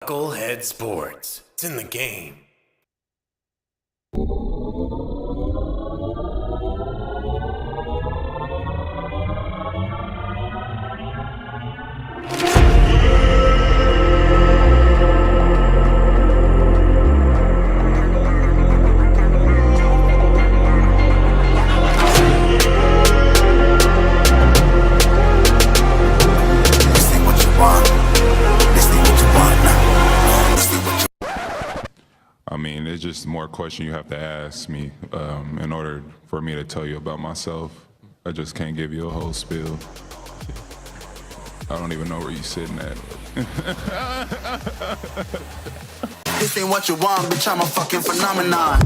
NuKKle HeDD Sports. It's in the game. I mean, it's just more question you have to ask me in order for me to tell you about myself. I just can't give you a whole spiel. I don't even know where you're sitting at. This ain't what you want, bitch, I'm a fucking phenomenon.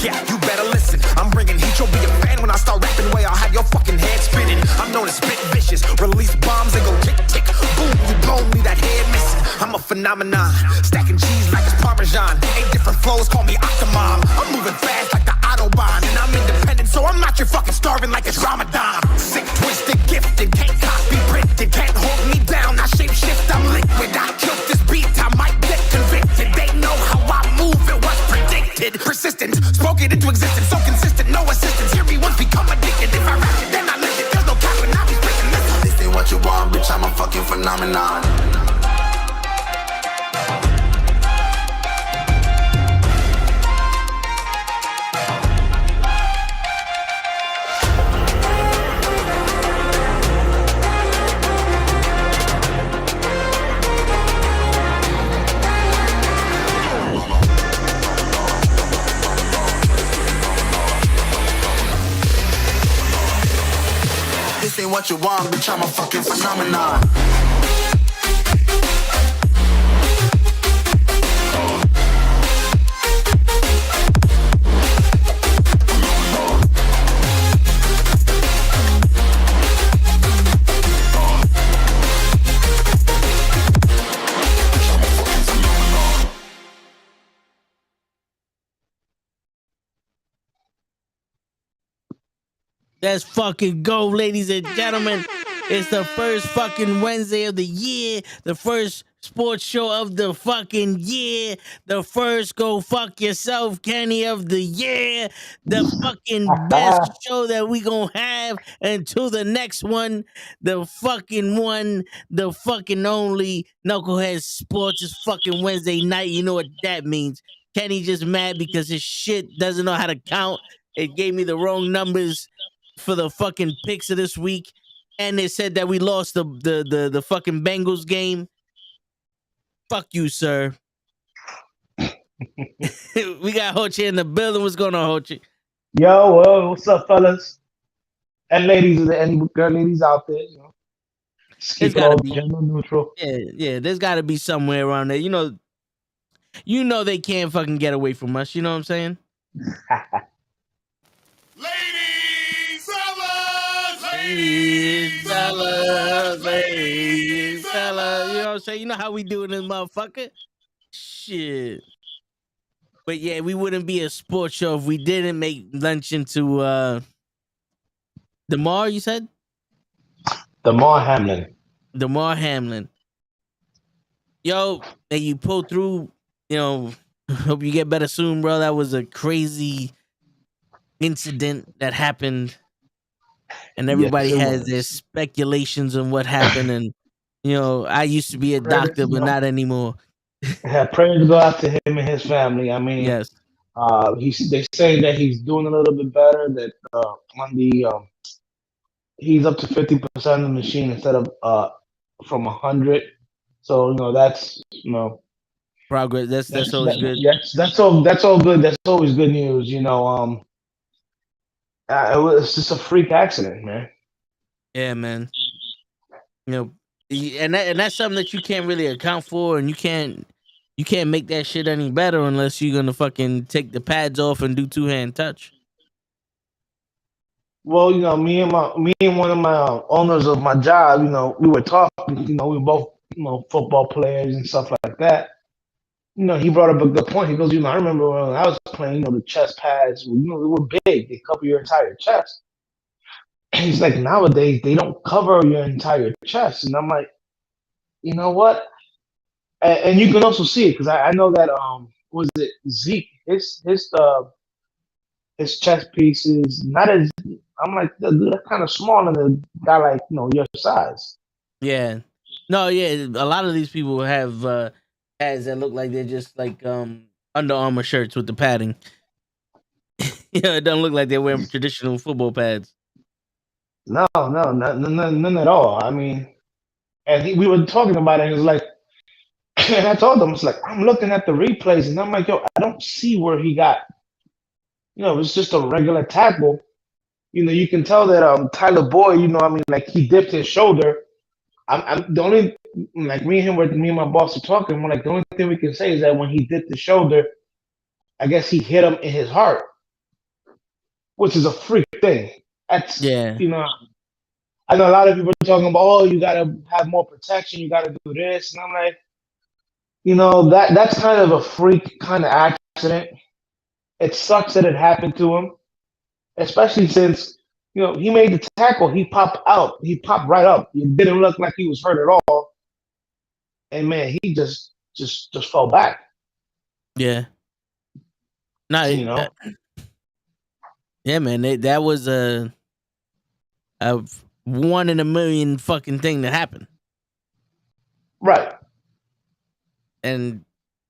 Yeah, you better listen. I'm bringing heat, you'll be a fan when I start rapping. Way I'll have your fucking head spinning. I'm known as spit vicious, release bombs and go tick tick. Boom, you blown me that head missing. I'm a phenomenon, stacking cheese like it's Parmesan. 8 different flows, call me Octomom. I'm moving fast like the Autobahn, and I'm independent, so I'm not your fucking starving like it's Ramadan. Sick, twisted, gifted, can't copy, printed, can't hold me down. I shape shift, I'm liquid. I killed this beat, I might get convicted. They know how I move, it was predicted. Persistent, spoke it into existence, so consistent, no assistance. Hear me once, become addicted. If I rap it, then I live it. There's no cap when I be speaking. Listen, this ain't what you want, bitch, I'm a fucking phenomenon. This ain't what you want, bitch, I'm a fucking phenomenon. Let's fucking go, ladies and gentlemen. It's the first fucking Wednesday of the year. The first sports show of the fucking year. The first go fuck yourself, Kenny, of the year. The fucking best show that we gonna have until the next one. The fucking one, the fucking only NuKKle HeDD Sports is fucking Wednesday night. You know what that means. Kenny just mad because his shit doesn't know how to count. It gave me the wrong numbers for the fucking picks of this week, and they said that we lost the fucking Bengals game. Fuck you, sir. We got Hochi in the building. What's going on, Hochi? Yo, what's up, fellas and ladies and girl ladies out there? You know, just keep it all gender neutral. Yeah. There's got to be somewhere around there. You know they can't fucking get away from us. You know what I'm saying? Ladies, fellas, you know what I'm saying? You know how we doing this motherfucker? Shit. But yeah, we wouldn't be a sports show if we didn't make lunch into DeMar, you said? DeMar Hamlin. Yo, and you pull through, hope you get better soon, bro. That was a crazy incident that happened. And everybody has their speculations on what happened. And, I used to be a doctor, but not anymore. Prayers go out to him and his family. I mean, yes. They say that he's doing a little bit better. That he's up to 50% of the machine instead of from 100. So that's progress. That's always good. Yes, that's all good. That's always good news. It's just a freak accident, man. Yeah, man. And that's something that you can't really account for, and you can't you can't make that shit any better unless you're gonna fucking take the pads off and do 2-hand touch. Well, me and one of my owners of my job, we were talking. We were both, football players and stuff like that. He brought up a good point. He goes, I remember when I was playing, the chest pads, they were big. They cover your entire chest. And he's like, nowadays they don't cover your entire chest. And I'm like, you know what? And you can also see it because I know that was it Zeke? His chest piece is not as. I'm like, dude, that's kind of small in a guy like your size. Yeah, no, yeah. A lot of these people have pads that look like they're just like Under Armour shirts with the padding. It don't look like they're wearing traditional football pads. No, none at all. I mean, and we were talking about it. And it was like, and I told him, it's like I'm looking at the replays, and I'm like, yo, I don't see where he got. It's just a regular tackle. You can tell that Tyler Boyd, like he dipped his shoulder. I'm the only like me and my boss are talking. We're like the only thing we can say is that when he dipped his shoulder, I guess he hit him in his heart, which is a freak thing. That's I know a lot of people are talking about, oh, you gotta have more protection, you gotta do this, and I'm like, that's kind of a freak kind of accident. It sucks that it happened to him, especially since he made the tackle, he popped right up. It didn't look like he was hurt at all, and man, he just fell back. Yeah. No, yeah, man, that was a 1 in a million fucking thing that happened. Right. And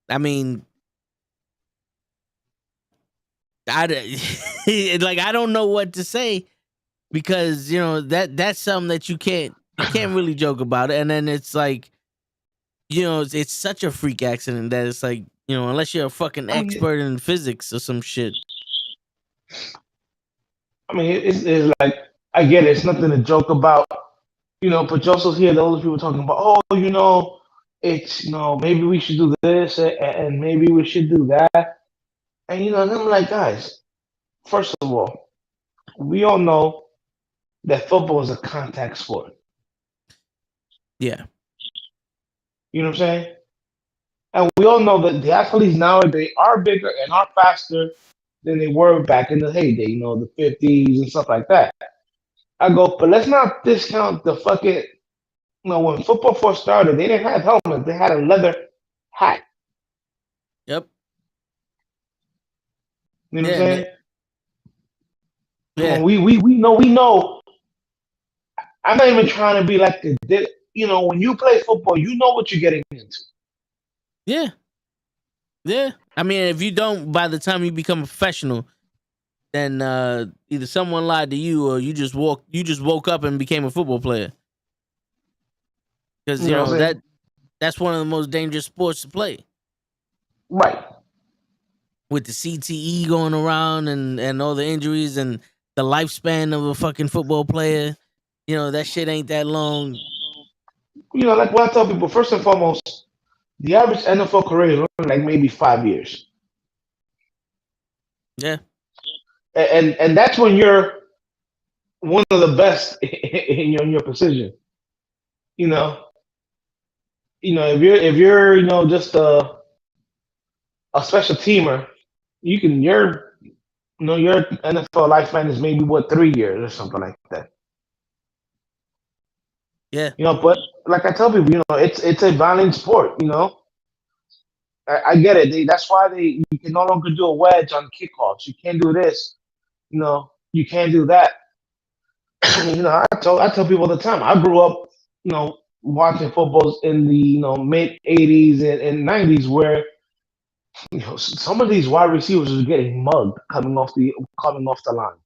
I mean, I don't know what to say because that's something that you can't really joke about it. And then it's like, it's such a freak accident that it's like, unless you're a fucking expert in physics or some shit. I mean, it's like, I get it. It's nothing to joke about, but you also hear the older people talking about, oh, it's, maybe we should do this and maybe we should do that. And, and I'm like, guys, first of all, we all know that football is a contact sport. Yeah. You know what I'm saying? And we all know that the athletes nowadays are bigger and are faster than they were back in the heyday, the 50s and stuff like that. I go, but let's not discount the fucking, when football first started, they didn't have helmets. They had a leather hat. Yep. You know what I'm saying? Yeah. We know. I'm not even trying to be like when you play football, you know what you're getting into. Yeah. Yeah. I mean, if you don't, by the time you become a professional, then either someone lied to you or you just woke up and became a football player. Because that's one of the most dangerous sports to play. Right. With the CTE going around and all the injuries and the lifespan of a fucking football player, that shit ain't that long. Like what I tell people, first and foremost, the average NFL career is only like maybe 5 years. Yeah. And that's when you're one of the best in your position. If you're just a special teamer, your NFL lifespan is maybe 3 years or something like that. Yeah. But like I tell people, it's a violent sport. I get it. That's why you can no longer do a wedge on kickoffs. You can't do this. You can't do that. I tell people all the time. I grew up, watching footballs in the mid '80s and '90s where some of these wide receivers are getting mugged coming off the line.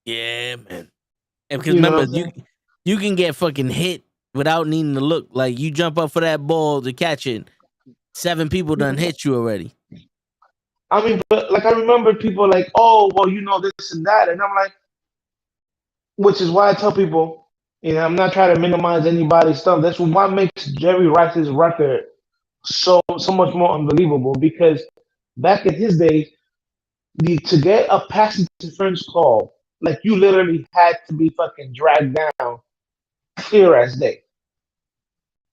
Yeah, man. And because remember, you can get fucking hit without needing to look. Like you jump up for that ball to catch it, 7 people done hit you already. I mean, but like I remember people like, oh, well, this and that, and I'm like, which is why I tell people, I'm not trying to minimize anybody's stuff. That's what makes Jerry Rice's record so so much more unbelievable because back in his day, to get a pass interference call, like you literally had to be fucking dragged down, clear as day.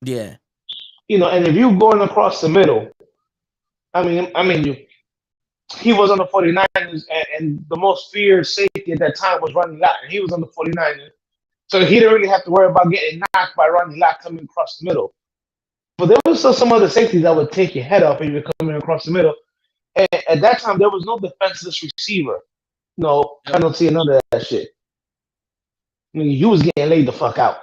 Yeah. And if you going across the middle, he was on the 49ers, and the most feared safety at that time was Ronnie Lott, and he was on the 49ers. So he didn't really have to worry about getting knocked by Ronnie Lott coming across the middle. But there was still some other safeties that would take your head off if you're coming across the middle. And at that time, there was no defenseless receiver. No penalty and none of that shit. You was getting laid the fuck out.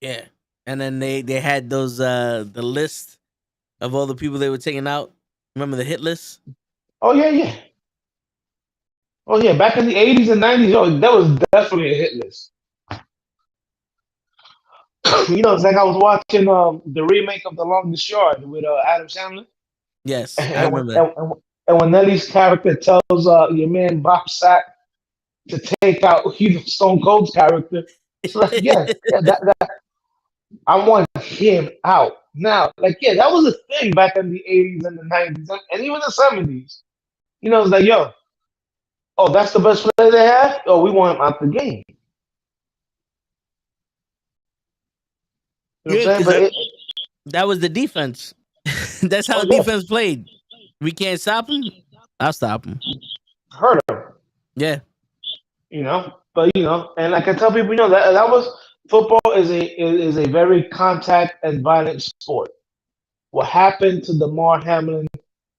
Yeah. And then they had those the list of all the people they were taking out. Remember the hit list? Oh yeah. Oh yeah, back in the 80s and 90s, that was definitely a hit list. It's like I was watching the remake of The Longest Yard with Adam Sandler. Yes, And I remember that. And when Nelly's character tells your man Bob Sapp to take out Stone Cold's character, it's like, that I want him out now. Like, that was a thing back in the 80s and the 90s and even the 70s. It's like, that's the best player they have. Oh, we want him out the game. You know what I'm saying? That was the defense. That's how defense played. We can't stop him. I'll stop him. Hurt him. Yeah. But and like I tell people, that was football is a very contact and violent sport. What happened to Damar Hamlin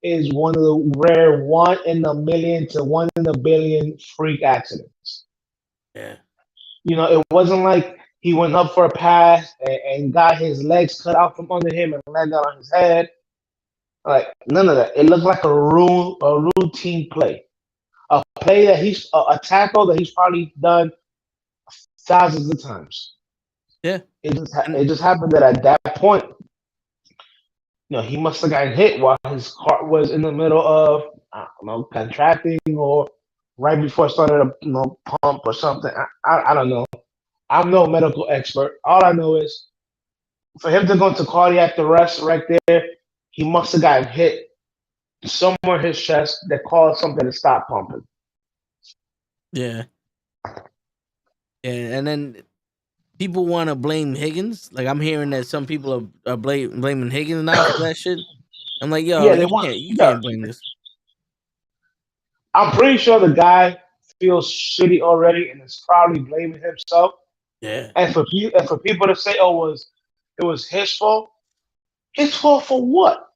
is one of the rare 1 in a million to 1 in a billion freak accidents. Yeah. It wasn't like he went up for a pass and got his legs cut out from under him and landed on his head. Like, none of that. It looked like a routine play. A play that a tackle that he's probably done thousands of times. Yeah. It just happened that at that point, he must have gotten hit while his heart was in the middle of, I don't know, contracting or right before it started to pump or something. I don't know. I'm no medical expert. All I know is for him to go into cardiac arrest right there, he must have gotten hit somewhere in his chest that caused something to stop pumping. Yeah. Yeah, and then people want to blame Higgins. Like, I'm hearing that some people are blaming Higgins now for that shit. I'm like, yo, you can't blame this. I'm pretty sure the guy feels shitty already and is probably blaming himself. Yeah. And for people to say, it was his fault. His fault for what?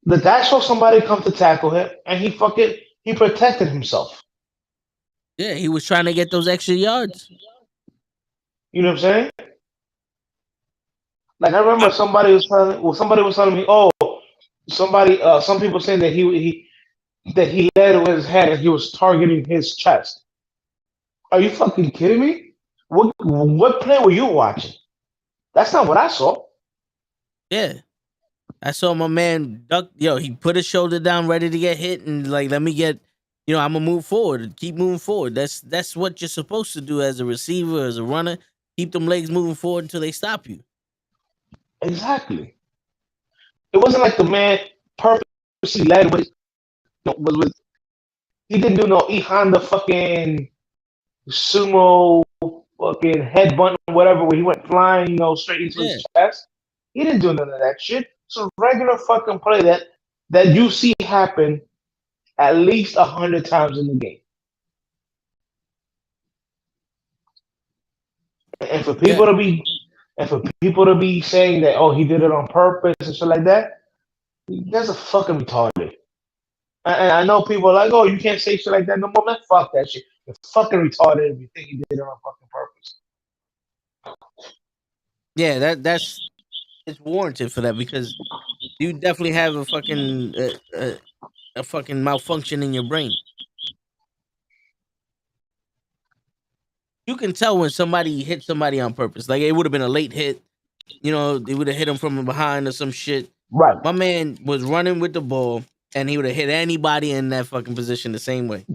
The guy saw somebody come to tackle him, and he protected himself. Yeah, he was trying to get those extra yards. You know what I'm saying? Like, I remember somebody was telling me, some people saying that he led with his head and he was targeting his chest. Are you fucking kidding me? What play were you watching? That's not what I saw. Yeah. I saw my man duck. He put his shoulder down, ready to get hit, and like, let me get. I'm gonna move forward. Keep moving forward. That's what you're supposed to do as a receiver, as a runner. Keep them legs moving forward until they stop you. Exactly. It wasn't like the man purposely led with. He didn't do no E Honda fucking sumo fucking headbutt or whatever where he went flying, straight into his chest. He didn't do none of that shit. It's a regular fucking play that you see happen at least 100 times in the game. And for people to be saying that, he did it on purpose and shit like that, that's a fucking retarded. And I know people are like, you can't say shit like that no more. Man, fuck that shit. You're fucking retarded if you think he did it on fucking purpose. Yeah, it's warranted for that because you definitely have a fucking malfunction in your brain. You can tell when somebody hit somebody on purpose. Like, it would have been a late hit. They would have hit him from behind or some shit. Right. My man was running with the ball, and he would have hit anybody in that fucking position the same way.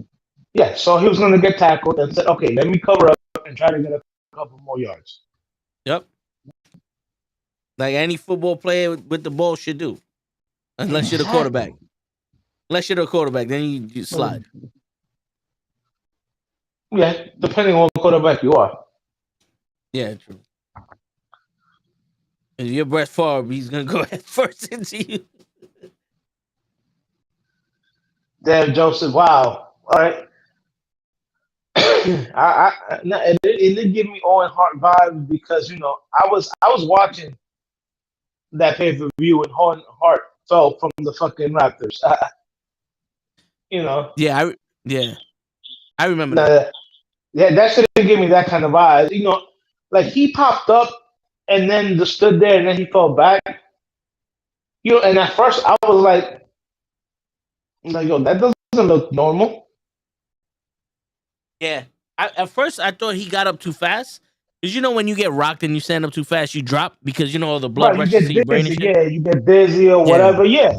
Yeah, so he was going to get tackled and said, okay, let me cover up and try to get a couple more yards. Yep. Like any football player with the ball should do. unless you're the quarterback. Unless you're the quarterback, then you slide. Yeah, depending on what quarterback you are. Yeah, true. If you're Brett Favre, he's gonna go head first into you. Damn, Joseph. Wow. All right. No, it did give me Owen Hart vibes because I was watching that pay per view and Owen Hart fell from the fucking Raptors. You know, Yeah, I remember that. nah, yeah, that should give me that kind of vibe. Like he popped up and then just stood there and then he fell back. And at first I was like, yo, that doesn't look normal. Yeah. At first, I thought he got up too fast. Because when you get rocked and you stand up too fast, you drop because all the blood Right, you rushes to your get brain and dizzy, shit. yeah, you get dizzy or Yeah. whatever, yeah.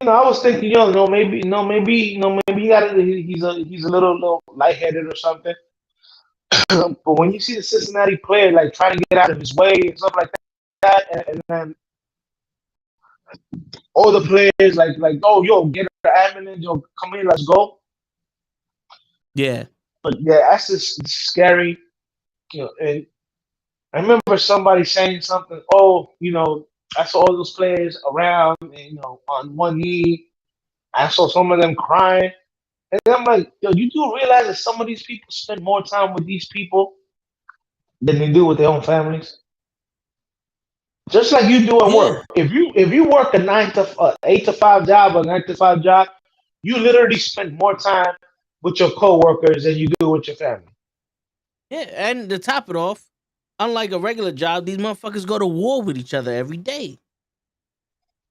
I was thinking, no, maybe, no, maybe he's a little lightheaded or something. But when you see the Cincinnati player like trying to get out of his way and stuff like that, and then all the players like, oh, yo, get the ambulance, yo, come here, let's go. Yeah. But yeah, that's just scary. And I remember somebody saying something. Oh, I saw all those players around, and, on one knee. I saw some of them crying, and I'm like, yo, you do realize that some of these people spend more time with these people than they do with their own families. Just like you do at Yeah. work. If you work a 8 to 5 job or 9 to 5 job, you literally spend more time with your coworkers than you do with your family. Yeah. And to top it off, unlike a regular job, these motherfuckers go to war with each other every day.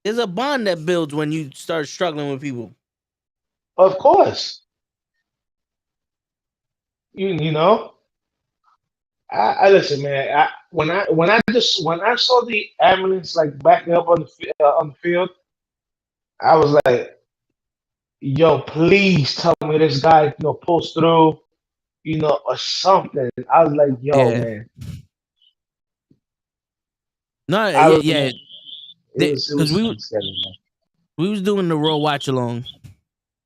There's a bond that builds when you start struggling with people. Of course, you know. I listen, man. When I saw the ambulance like backing up on the field, I was like, "Yo, please tell me this guy pulls through, or something." I was like, "Yo, Yeah. man." No, I yeah, was yeah. it Because was something scary, man. we was doing the Raw watch along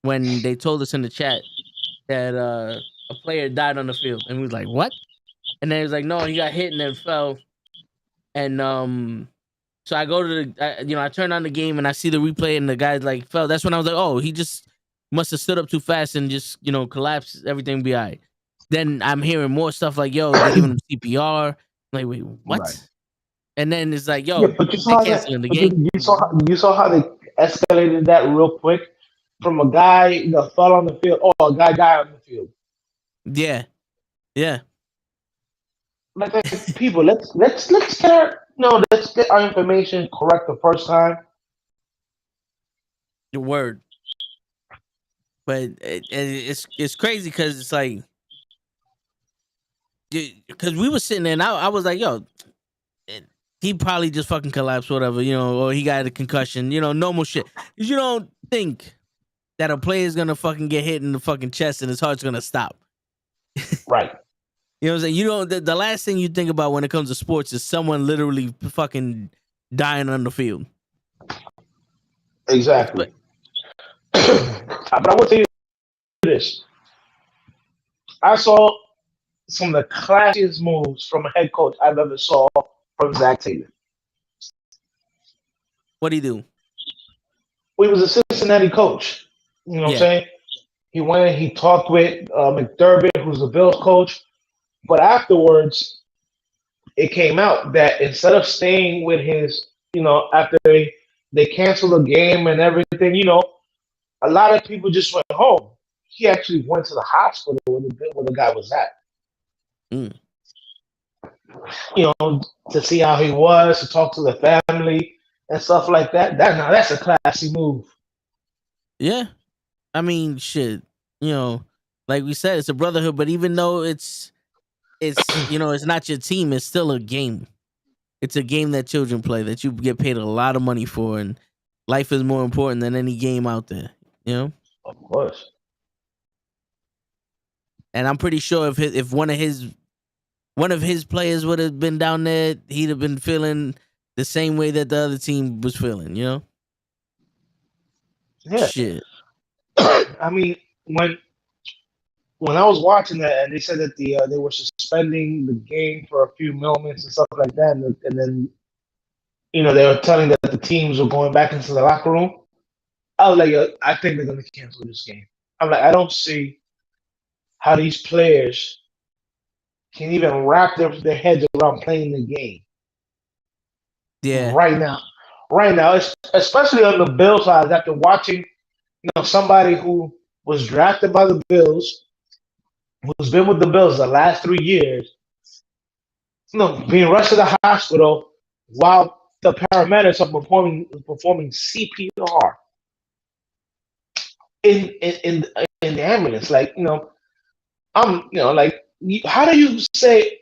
when they told us in the chat that a player died on the field, and we was like, "What?" And then it was like, "No, he got hit and then fell." And so I go to I turn on the game and I see the replay, and the guy like fell. That's when I was like, "Oh, he just must have stood up too fast and just collapsed. Everything be alright." Then I'm hearing more stuff like, "Yo, they giving him CPR." I'm like, wait, Right. what? And then it's like, Yeah, "Yo, but you they saw that. canceling the But game." you saw how they escalated that real quick from a guy fell on the field. Oh, a guy died on the field. Yeah, yeah, Like people, let's get our information correct the first time. the word. But it's crazy because it's like because we were sitting there and I was like, "Yo, he probably just fucking collapsed, whatever, or he got a concussion, normal shit." Because you don't think that a player is gonna fucking get hit in the fucking chest and his heart's gonna stop. Right. You know what I'm saying? You know, the last thing you think about when it comes to sports is someone literally fucking dying on the field. Exactly. But But I will tell you this: I saw some of the classiest moves from a head coach I've ever saw from Zach Taylor. what do you do? He was a Cincinnati coach. You know what I'm Yeah, saying? He went. He talked with McDermott, who's the Bills coach. But afterwards, it came out that instead of staying with after they canceled the game and everything, a lot of people just went home. He actually went to the hospital where the guy was at, mm. to see how he was, to talk to the family and stuff like that. That's a classy move. Yeah. I mean, shit. Like we said, it's a brotherhood. But even though it's not your team, it's still a game. It's a game that children play that you get paid a lot of money for, and life is more important than any game out there. Of course. And I'm pretty sure if one of his players would have been down there, he'd have been feeling the same way that the other team was feeling. Yeah. Shit. I mean, when I was watching that, and they said that they were suspending the game for a few moments and stuff like that, and then they were telling that the teams were going back into the locker room. I was like, yo, I think they're gonna cancel this game. I'm like, I don't see how these players can even wrap their heads around playing the game Yeah. right now. Right now, especially on the Bills side, after watching somebody who was drafted by the Bills, who's been with the Bills the last 3 years, being rushed to the hospital while the paramedics are performing CPR in the ambulance. Like, like, how do you say,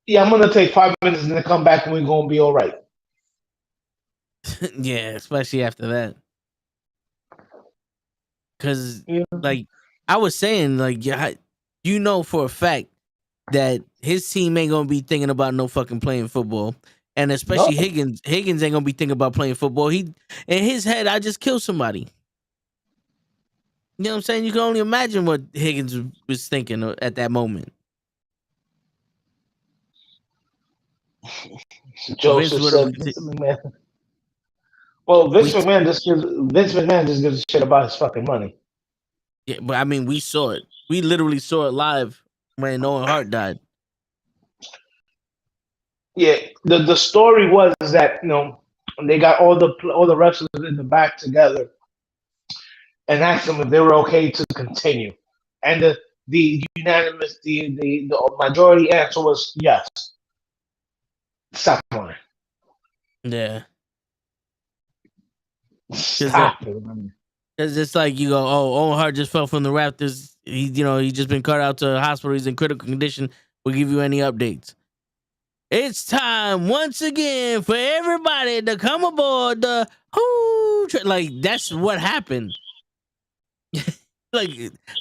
yeah, I'm gonna take 5 minutes and then come back and we're gonna be all right? Yeah, especially after that. Because, Yeah. like, I was saying, like, you know for a fact that his team ain't gonna be thinking about no fucking playing football, and No, especially Higgins. Higgins ain't gonna be thinking about playing football. He in his head, I just killed somebody. You know what I'm saying? You can only imagine what Higgins was thinking at that moment. But Vince Joseph would have. said Vince McMahon. Well, Vince McMahon just gives a shit about his fucking money. Yeah, but I mean, we saw it. We literally saw it live when Owen Hart died. Yeah, the story was that they got all the wrestlers in the back together and asked them if they were okay to continue, and the unanimous the majority answer was yes. Stop lying. Yeah, Stop it. because it's like you go, oh, Owen Hart just fell from the rafters. He just been cut out to the hospital. He's in critical condition. We'll give you any updates. It's time once again for everybody to come aboard the like that's what happened. Like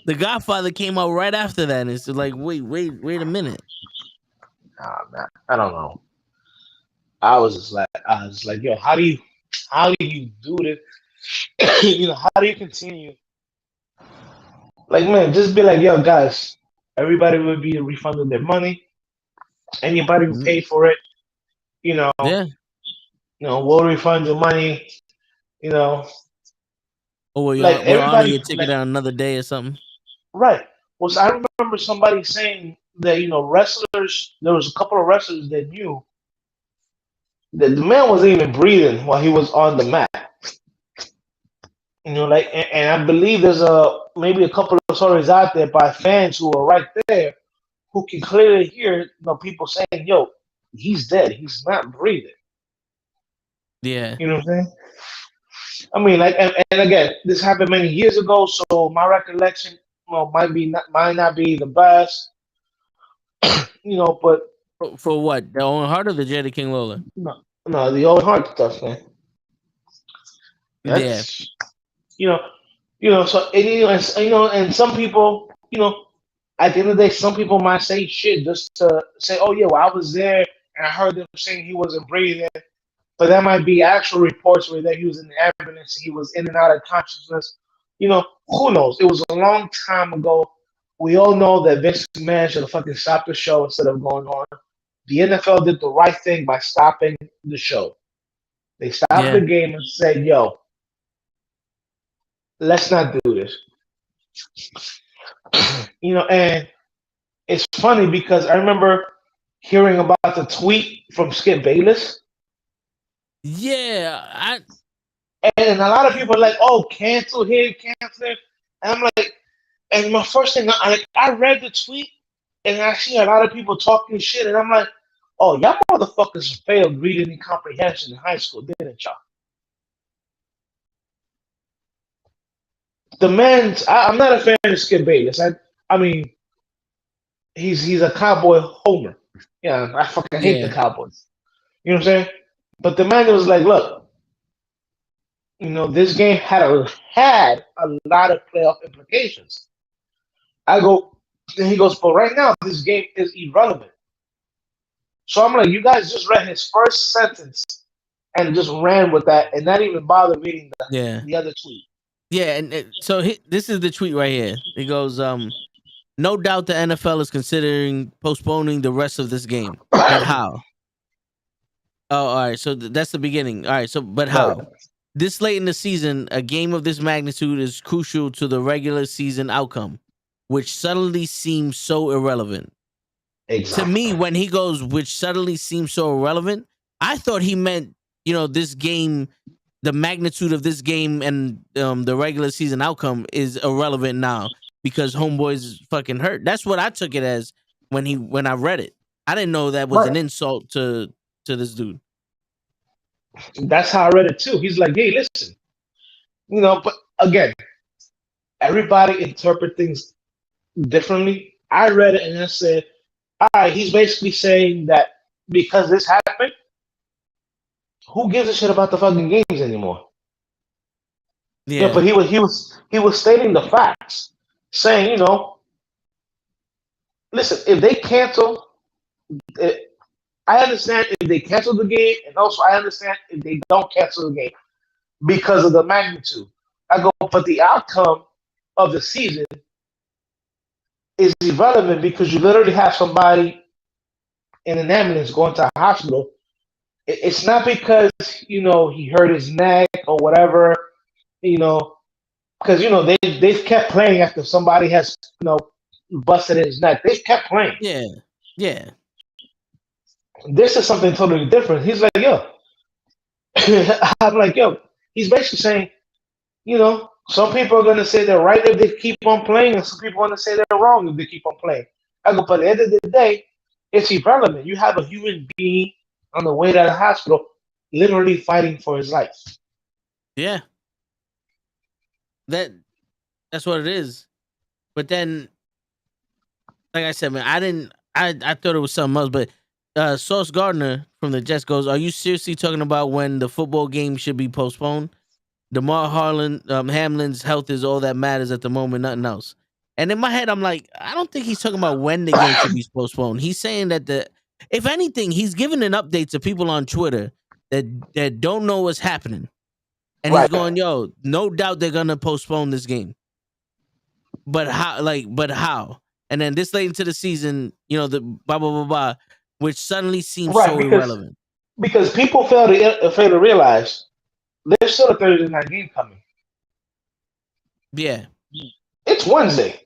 the Godfather came out right after that, and it's like, wait a minute. Man, I don't know. I was like, yo, how do you do this? How do you continue? Like, man, just be like, yo, guys, everybody will be refunded their money. Anybody who paid for it, you know, Yeah. we'll refund your money. You know, Or like we'll honor everybody, your ticket like, on another day or something. right? Was I remember somebody saying that wrestlers. There was a couple of wrestlers that knew that the man wasn't even breathing while he was on the mat. Like, and I believe there's maybe a couple of stories out there by fans who are right there who can clearly hear people saying, "Yo, he's dead. He's not breathing." Yeah. You know what I'm saying? I mean, like, and again, this happened many years ago, so my recollection, might not be the best, but For what? The Owen Hart or the Jerry King Lawler? no, the old heart stuff, man. Yeah. That's so and some people, at the end of the day, some people might say shit just to say, "Oh yeah, well I was there and I heard them saying he wasn't breathing." But that might be actual reports where that he was in the ambulance, he was in and out of consciousness. Who knows? It was a long time ago. We all know that Vince McMahon should have fucking stopped the show instead of going on. The NFL did the right thing by stopping the show. They stopped the game and said, "Yo, let's not do this." And it's funny because I remember hearing about the tweet from Skip Bayless. Yeah. And a lot of people are like, "Oh, cancel him, cancel him." And I'm like, and my first thing, I read the tweet, and I see a lot of people talking shit, and I'm like, "Oh, y'all motherfuckers failed reading and comprehension in high school, didn't y'all?" The man's, I'm not a fan of Skip Bayless. I mean, he's a cowboy homer. Yeah, I fucking hate the Cowboys. You know what I'm saying? But the man was like, "Look, this game had a lot of playoff implications." I go, and he goes, "But right now, this game is irrelevant." So I'm like, you guys just read his first sentence and just ran with that and not even bother reading the other tweet. Yeah, and this is the tweet right here. It goes, no doubt the NFL is considering postponing the rest of this game, but how? Oh, all right. So that's the beginning. All right. So, but Right. how? This late in the season, a game of this magnitude is crucial to the regular season outcome, which suddenly seems so irrelevant. To Exactly. me, when he goes, which suddenly seems so irrelevant, I thought he meant, this game, the magnitude of this game and the regular season outcome is irrelevant now because Homeboy's fucking hurt. That's what I took it as when I read it. I didn't know that was Right. an insult to this dude. That's how I read it too. He's like, hey, listen, but again, everybody interpret things differently. I read it and I said, all right, he's basically saying that because this happened, who gives a shit about the fucking games anymore? Yeah. But he was stating the facts, saying, listen, if they cancel, it, I understand if they cancel the game, and also I understand if they don't cancel the game because of the magnitude. I go, but the outcome of the season is irrelevant because you literally have somebody in an ambulance going to a hospital. It's not because he hurt his neck or whatever, you know, because they've kept playing after somebody has busted his neck. They've kept playing. Yeah. Yeah. This is something totally different. He's like, yo, I'm like, yo. He's basically saying, some people are gonna say they're right if they keep on playing, and some people are gonna say they're wrong if they keep on playing. I go, but at the end of the day, it's irrelevant. You have a human being on the way to the hospital, literally fighting for his life. Yeah. That's what it is. But then, like I said, man, I thought it was something else, but Sauce Gardner from the Jets goes, are you seriously talking about when the football game should be postponed? Hamlin's health is all that matters at the moment, nothing else. And in my head, I'm like, I don't think he's talking about when the game should be postponed. He's saying that if anything, he's giving an update to people on Twitter that don't know what's happening. And he's Right. going, yo, no doubt they're gonna postpone this game. But how? But how? And then this late into the season, the blah blah blah blah, which suddenly seems Right, so irrelevant. because people fail to realize there's still a Thursday night game coming. Yeah. It's Wednesday.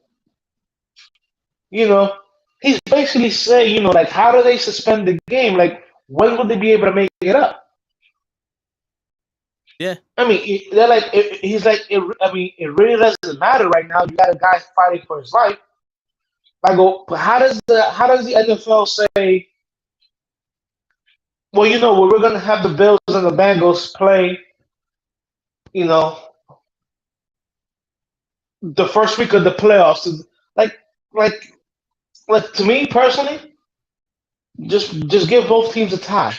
He's basically saying, like, how do they suspend the game? Like, when would they be able to make it up? Yeah. I mean, they're like, he's like, it really doesn't matter right now. You got a guy fighting for his life. I go, but how does the NFL say? Well, we're gonna have the Bills and the Bengals play. The first week of the playoffs. Like, like, to me personally, just give both teams a tie.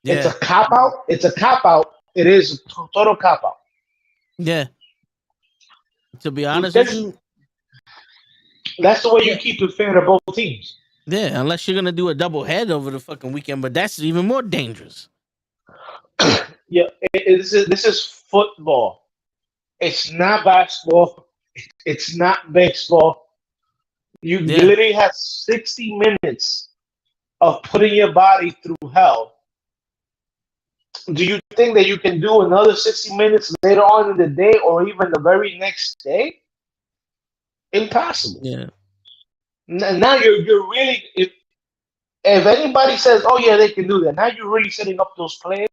Yeah. It's a cop out. It's a cop out. It is a total cop out. Yeah. To be honest with you, that's the way you yeah. keep it fair to both teams. Yeah, unless you're gonna do a double head over the fucking weekend, but that's even more dangerous. Yeah, this is football. It's not basketball. It's not baseball. You literally have 60 minutes of putting your body through hell. Do you think that you can do another 60 minutes later on in the day or even the very next day? Impossible. Yeah. Now you're really, if anybody says, oh yeah, they can do that, now you're really setting up those players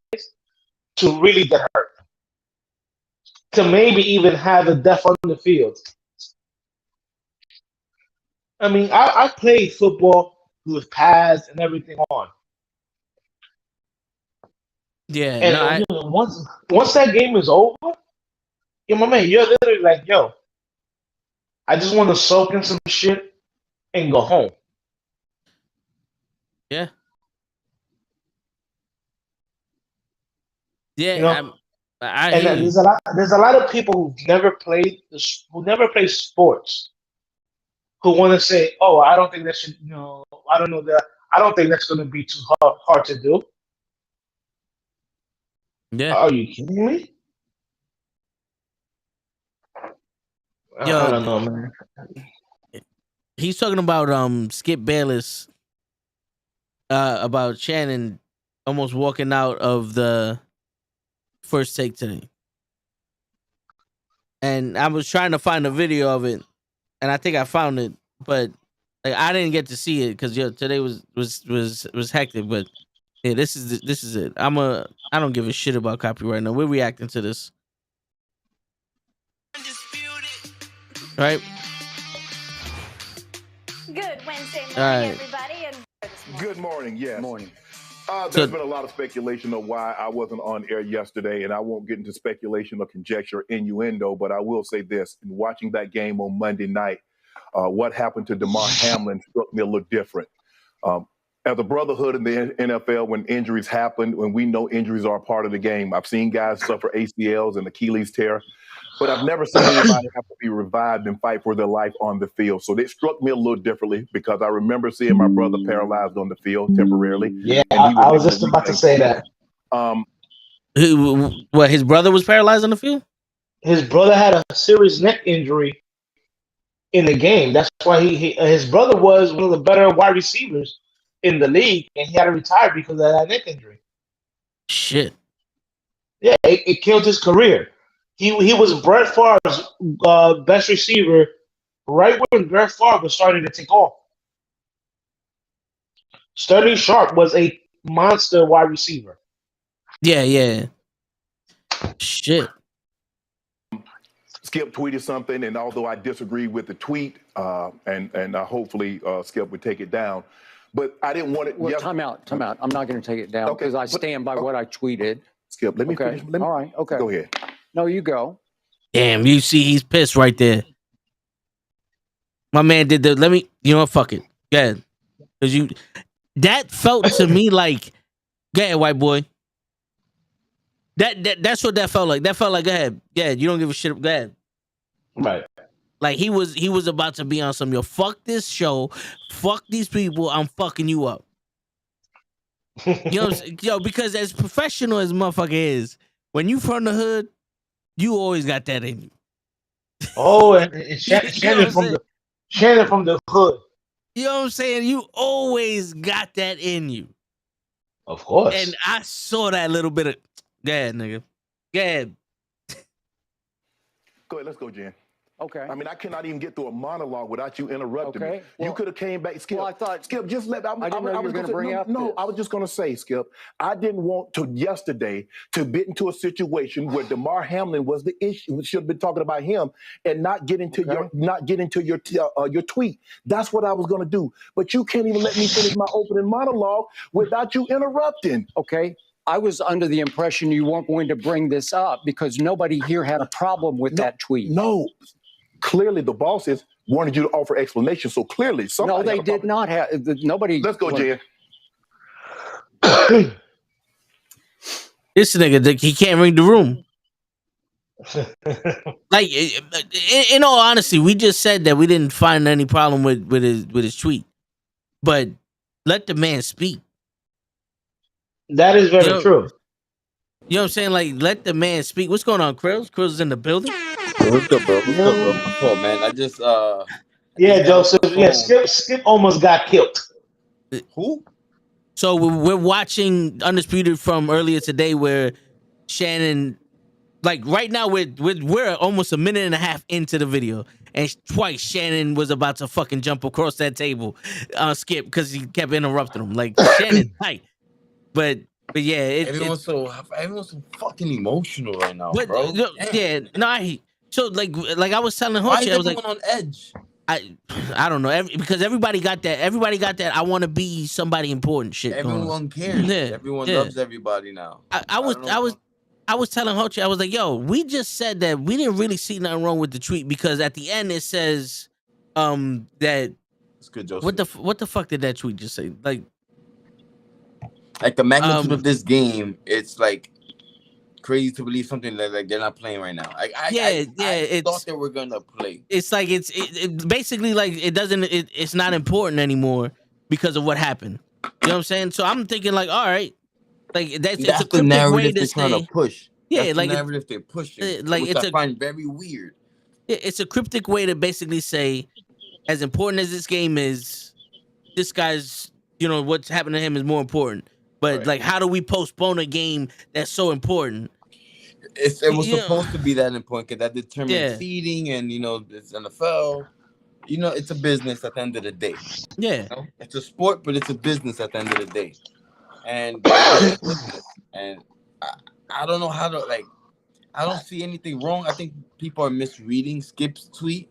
to really get hurt, to maybe even have a death on the field. I mean, I played football with pads and everything on. Yeah. And once that game is over, my man, you're literally like, yo, I just want to soak in some shit and go home. Yeah. Yeah. I and hear you. there's a lot of people who never played sports who want to say, oh, I don't think that should, I don't know that. I don't think that's going to be too hard to do. Yeah. Are you kidding me? I don't know, man. He's talking about Skip Bayless about Shannon almost walking out of the first take today. And I was trying to find a video of it, and I think I found it, but like I didn't get to see it because today was hectic. But yeah, this is it. I don't give a shit about copyright now. We're reacting to this, right? Good Wednesday morning, right. everybody. And Good morning. Yes. Morning. There's been a lot of speculation of why I wasn't on air yesterday, and I won't get into speculation or conjecture, innuendo, but I will say this. In watching that game on Monday night, what happened to DeMar Hamlin struck me a little different. As a brotherhood in the NFL, when injuries happen, when we know injuries are a part of the game, I've seen guys suffer ACLs and Achilles tear, but I've never seen anybody have to be revived and fight for their life on the field. So it struck me a little differently because I remember seeing my brother paralyzed on the field temporarily. Yeah, I was just about to say that. His brother was paralyzed on the field? His brother had a serious neck injury in the game. That's why his brother was one of the better wide receivers in the league, and he had to retire because of that neck injury. Shit. Yeah, it killed his career. He was Brett Favre's best receiver right when Brett Favre was starting to take off. Sterling Sharp was a monster wide receiver. Yeah. Shit. Skip tweeted something, and although I disagree with the tweet, and hopefully Skip would take it down, but I didn't want it. Well, time out. I'm not going to take it down because I stand by what I tweeted. Skip, let me finish. All right. Okay. Go ahead. No, you go. Damn, you see he's pissed right there. My man did the you know what, fuck it. Yeah. Cause that felt to me like, go ahead, white boy. That's what that felt like. That felt like, go ahead. Yeah, you don't give a shit. Go ahead. Right. Like he was about to be on some, yo, fuck this show, fuck these people, I'm fucking you up. Yo, because as professional as motherfucker is, when you from the hood, you always got that in you. Oh, and Shannon from the hood. You know what I'm saying? You always got that in you. Of course. And I saw that little bit of, go ahead, nigga. Go ahead. Go ahead, let's go, Jen. Okay. I mean, I cannot even get through a monologue without you interrupting me. Well, you could have came back, Skip. Well, I thought, Skip, just let me. I didn't know you were going to bring up No, this. I was just going to say, Skip, I didn't want to yesterday to get into a situation where DeMar Hamlin was the issue. We should have been talking about him and not get into your tweet. That's what I was going to do. But you can't even let me finish my opening monologue without you interrupting. Okay. I was under the impression you weren't going to bring this up because nobody here had a problem with that tweet. No. Clearly, the bosses wanted you to offer explanations. So clearly, somebody. No, they did not have. Nobody. Let's go, Jen. This nigga, he can't read the room. Like, in all honesty, we just said that we didn't find any problem with his tweet, but let the man speak. That is very true. You know what I'm saying? Like, let the man speak. What's going on, Krills? Krills is in the building. What's up, bro? What's up, bro? My fault, man. I just yeah, Joseph. Yeah, Skip almost got killed. Who? So we're watching Undisputed from earlier today, where Shannon, like right now, we're almost a minute and a half into the video, and twice Shannon was about to fucking jump across that table, Skip, because he kept interrupting him. Like Shannon, tight, but yeah, everyone's so fucking emotional right now, bro. So like I was telling Hochi, I was like on edge. I don't know, because everybody got that. Everybody got that. I want to be somebody important. Shit. Everyone cares. Yeah, everyone loves everybody now. I was telling Hochi, I was like, yo, we just said that we didn't really see nothing wrong with the tweet because at the end it says that. It's good, Joseph. What the fuck did that tweet just say? Like the magnitude of this game, it's like crazy to believe something that like they're not playing right now. I thought they were gonna play. It's like it's basically like it's not important anymore because of what happened. You know what I'm saying? So I'm thinking like, all right, like it's a the narrative way they're trying to push. Yeah, that's like the narrative they're pushing, like which I find very weird. It's a cryptic way to basically say, as important as this game is, this guy's, what's happened to him is more important. But like, how do we postpone a game that's so important? It was supposed to be that important because that determines seeding, and it's NFL. It's a business at the end of the day. Yeah, it's a sport, but it's a business at the end of the day. And and I don't know how to I don't see anything wrong. I think people are misreading Skip's tweet.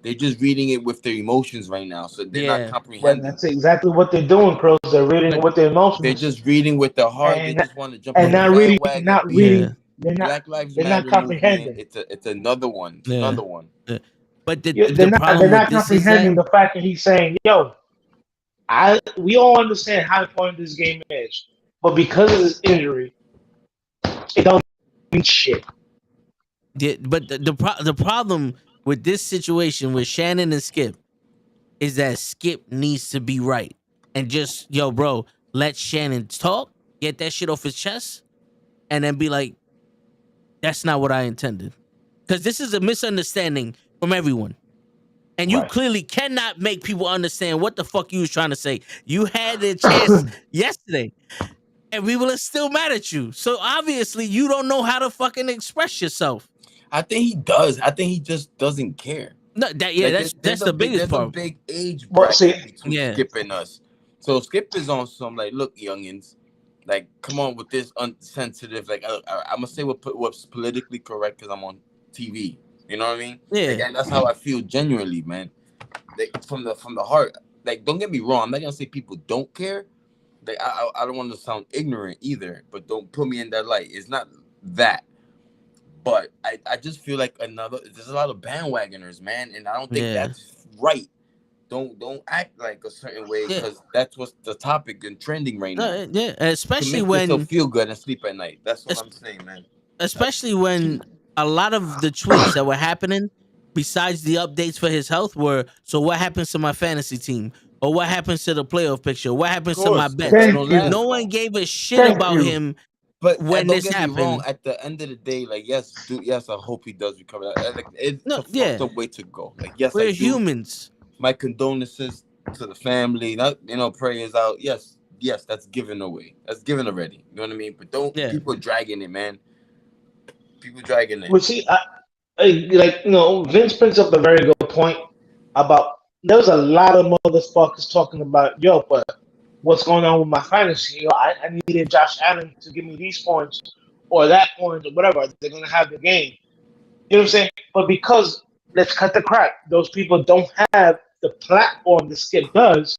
They're just reading it with their emotions right now, so they're not comprehending. But that's exactly what they're doing, Crows. They're reading with their emotions. They're just reading with their heart. They just want to jump on the bandwagon. Not reading. Black Lives Matter movement. It's another one. It's another one. But they're not comprehending the fact that he's saying, "Yo, we all understand how important this game is, but because of this injury, it don't mean shit." Yeah, but the problem with this situation with Shannon and Skip is that Skip needs to be right and just, bro, let Shannon talk, get that shit off his chest, and then be like, that's not what I intended. Because this is a misunderstanding from everyone. And you clearly cannot make people understand what the fuck you was trying to say. You had the chance yesterday, and we will still mad at you. So obviously you don't know how to fucking express yourself. I think he does. I think he just doesn't care. No, that's the biggest part. There's a big age bracket between Skip and us. So Skip is on some look, youngins, come on with this unsensitive. I'm gonna say what's politically correct because I'm on TV. You know what I mean? Yeah. And that's how I feel genuinely, man. From the heart. Don't get me wrong. I'm not gonna say people don't care. I don't want to sound ignorant either, but don't put me in that light. It's not that. But I just feel like there's a lot of bandwagoners, man, and I don't think that's right. Don't act like a certain way because that's what's the topic and trending right now. Yeah, especially to make when yourself feel good and sleep at night. That's what I'm saying, man. Especially when a lot of the tweets that were happening, besides the updates for his health, were, so what happens to my fantasy team? Or what happens to the playoff picture? What happens to my bets? No one gave a shit about him. But when don't this get happened, me wrong, at the end of the day, yes, I hope he does recover. It's a fucked up way to go. Yes, we're humans. My condolences to the family. Prayers out. Yes, that's given away. That's given already. You know what I mean? But don't people dragging it, man. People dragging it. Well, see, Vince brings up a very good point about there was a lot of motherfuckers talking about, but what's going on with my fantasy? I needed Josh Allen to give me these points or that point or whatever. They're going to have the game. You know what I'm saying? But because, let's cut the crap, those people don't have the platform that Skip does,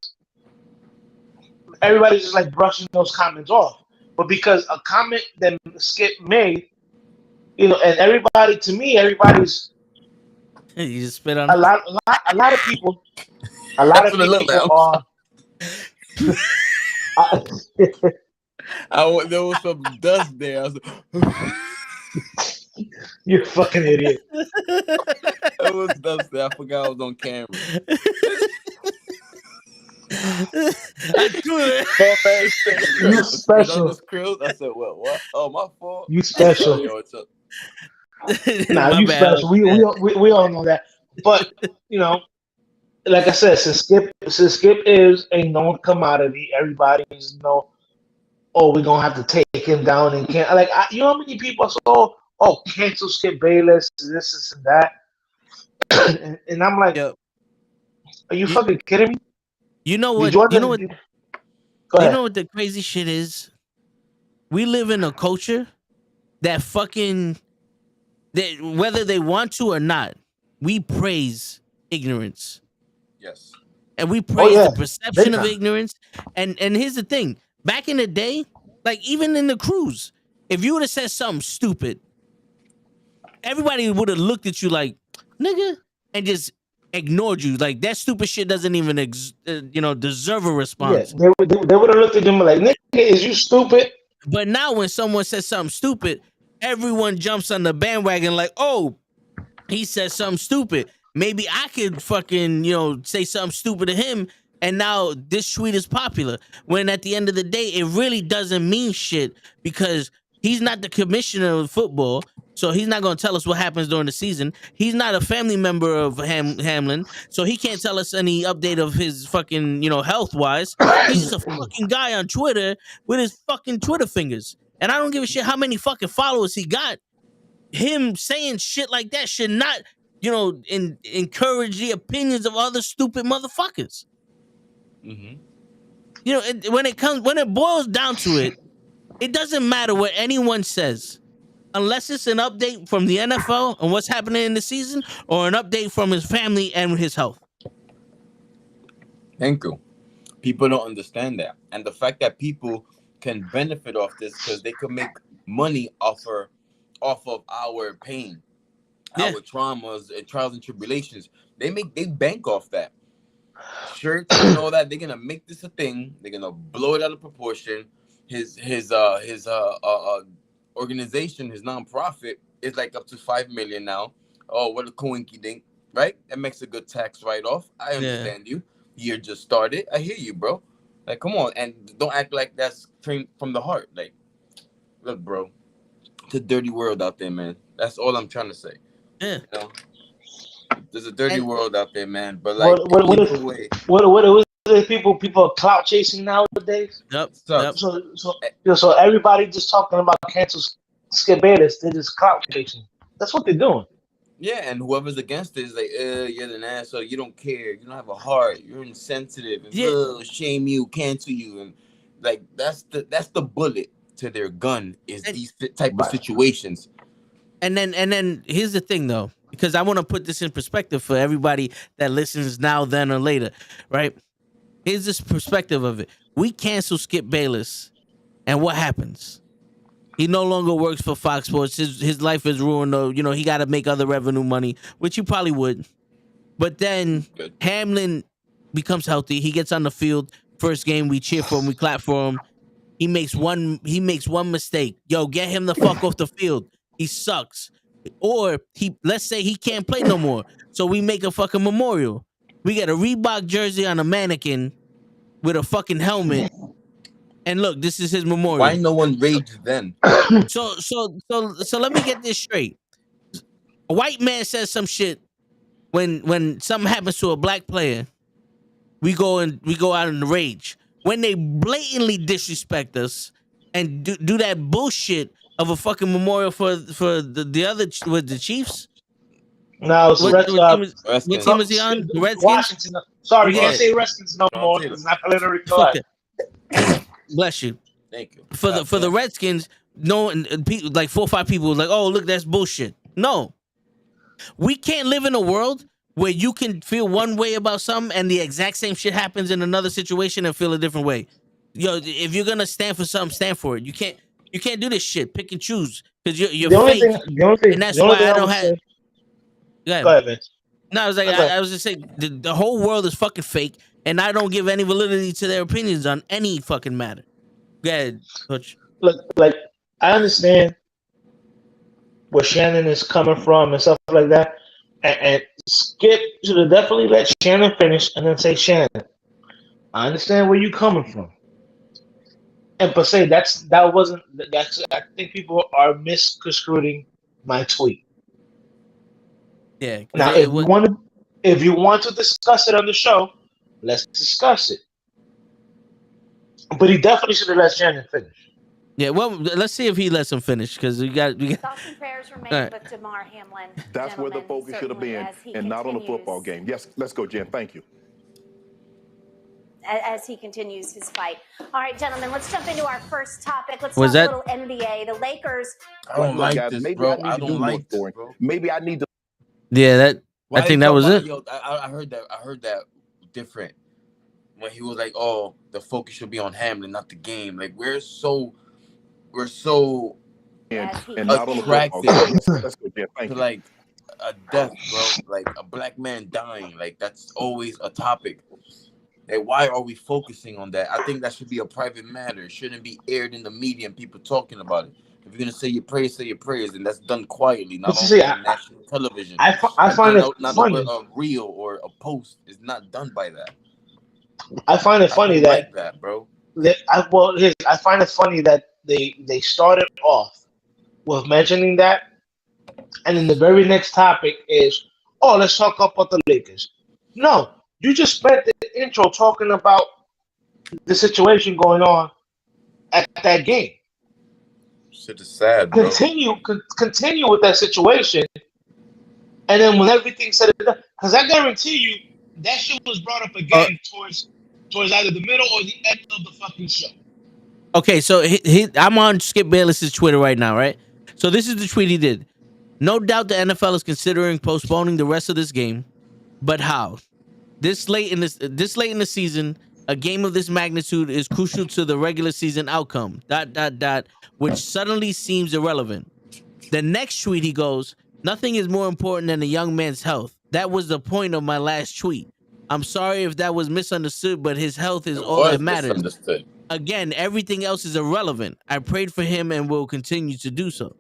everybody's just brushing those comments off. But because a comment that Skip made, and everybody's you just spit on a lot of people are. There was some dust there. I was You're a fucking idiot. There was dust there. I forgot I was on camera. You special. I said, what? Oh, my fault. You special. Yo, what's up? Nah, you special. We all know that. But like I said, since Skip is a known commodity, everybody's we're gonna have to take him down and can't how many people saw cancel Skip Bayless, this and that. and I'm like, are you fucking kidding me? You know what? You know what the crazy shit is? We live in a culture that whether they want to or not, we praise ignorance. Yes. And we praise the perception of ignorance. And here's the thing. Back in the day, even in the cruise, if you would have said something stupid, everybody would have looked at you like, nigga, and just ignored you. That stupid shit doesn't even deserve a response. Yeah, they would have looked at them like, nigga, is you stupid? But now when someone says something stupid, everyone jumps on the bandwagon like, oh, he said something stupid. Maybe I could fucking, say something stupid to him, and now this tweet is popular. When at the end of the day, it really doesn't mean shit because He's not the commissioner of football, so he's not going to tell us what happens during the season. He's not a family member of Hamlin, so he can't tell us any update of his fucking, health wise. He's just a fucking guy on Twitter with his fucking Twitter fingers. And I don't give a shit how many fucking followers he got. Him saying shit like that should not, encourage the opinions of other stupid motherfuckers. Mm-hmm. When it boils down to it, it doesn't matter what anyone says, unless it's an update from the NFL on what's happening in the season or an update from his family and his health. Thank you. People don't understand that. And the fact that people can benefit off this because they could make money off of our pain, our traumas and trials and tribulations. They bank off that. Shirts and all that, they're gonna make this a thing. They're gonna blow it out of proportion. His organization, his nonprofit, is like up to 5 million now. Oh, what a coinky dink, right? That makes a good tax write-off. I understand you. Year just started. I hear you, bro. Like, come on, and don't act like that's from the heart. Like, look, bro, it's a dirty world out there, man. That's all I'm trying to say. Yeah. There's a dirty world out there, man. But like, what is people are clout chasing nowadays? Yep. So everybody just talking about cancel Skip Bayless. They're just clout chasing. That's what they're doing. Yeah, and whoever's against it is like, you're an asshole. You don't care. You don't have a heart. You're insensitive. And shame you, cancel you, and like that's the bullet to their gun is these type of situations. And then here's the thing though, because I want to put this in perspective for everybody that listens now, then, or later, right? Here's this perspective of it. We cancel Skip Bayless, and what happens? He no longer works for Fox Sports. His life is ruined, though. He got to make other revenue money, which he probably would. But then Hamlin becomes healthy. He gets on the field. First game, we cheer for him. We clap for him. He makes one mistake. Yo, get him the fuck off the field. He sucks. Or let's say he can't play no more. So we make a fucking memorial. We get a Reebok jersey on a mannequin with a fucking helmet. And look, this is his memorial. Why no one raged then? So let me get this straight. A white man says some shit when something happens to a black player. We go out in the rage. When they blatantly disrespect us and do that bullshit of a fucking memorial for the other with the Chiefs. No, it's what team is he on? The Redskins? Washington. Sorry, you can't say Redskins no more. It's not politically correct. Bless you. Thank you. For the Redskins, like 4 or 5 people were like, oh, look, that's bullshit. No. We can't live in a world where you can feel one way about something and the exact same shit happens in another situation and feel a different way. Yo, if you're gonna stand for something, stand for it. You can't do this shit. Pick and choose because you're fake. And that's why I don't have. Go ahead, man. No, I was like, I was just saying the whole world is fucking fake, and I don't give any validity to their opinions on any fucking matter. Go ahead, Coach. Look, like I understand where Shannon is coming from and stuff like that, and Skip should have definitely let Shannon finish and then say, Shannon, I understand where you're coming from. And per se, that's I think people are misconstruing my tweet. Yeah. Now, if you want to discuss it on the show, let's discuss it. But he definitely should have let Shannon finish. Yeah, well, let's see if he lets him finish because we got. Thoughts and prayers remain with Damar Hamlin. That's where the focus should have been, and not on the football game. Yes, let's go, Jen. Thank you. As he continues his fight. All right, gentlemen, let's jump into our first topic. Let's talk a little NBA. The Lakers. I don't like this, bro. I don't like this, bro. Maybe I need to. Yeah, I think that was it. Yo, I heard that different when he was like, "Oh, the focus should be on Hamlin, not the game." Like we're so and not on the football game. Let's go, Jen. Thank you. Like a death, bro. Like a black man dying. Like that's always a topic. Like, why are we focusing on that? I think that should be a private matter. It shouldn't be aired in the media and people talking about it. If you're gonna say your prayers, and that's done quietly, not on national television. I find it funny. A reel or a post is not done by that. I find it funny like that, bro. I find it funny that they started off with mentioning that, and then the very next topic is, oh, let's talk about the Lakers. No, you just spent the intro talking about the situation going on at that game. Shit is sad, bro. Continue with that situation, and then when everything's said and done, because I guarantee you that shit was brought up again towards either the middle or the end of the fucking show. Okay, so I'm on Skip Bayless's Twitter right now, right? So this is the tweet he did. No doubt the NFL is considering postponing the rest of this game, but how? This late in the season, a game of this magnitude is crucial to the regular season outcome. ... Which suddenly seems irrelevant. The next tweet he goes, nothing is more important than a young man's health. That was the point of my last tweet. I'm sorry if that was misunderstood, but his health is all that matters. Again, everything else is irrelevant. I prayed for him and will continue to do so.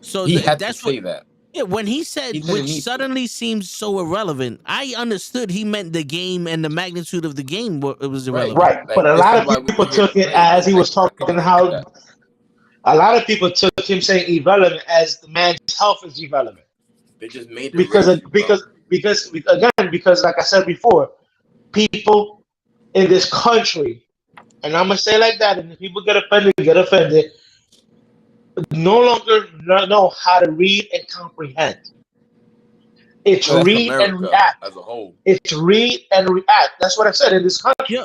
So he had to say that. Yeah, when he said, which suddenly seems so irrelevant, I understood he meant the game and the magnitude of the game. It was irrelevant. Right, but a lot of people took it as he was talking how. A lot of people took him saying irrelevant as the man's health is irrelevant. They just made it because like I said before, people in this country, and I'm gonna say like that, and if people get offended, no longer know how to read and comprehend. It's read America and react as a whole. It's read and react. That's what I said in this country.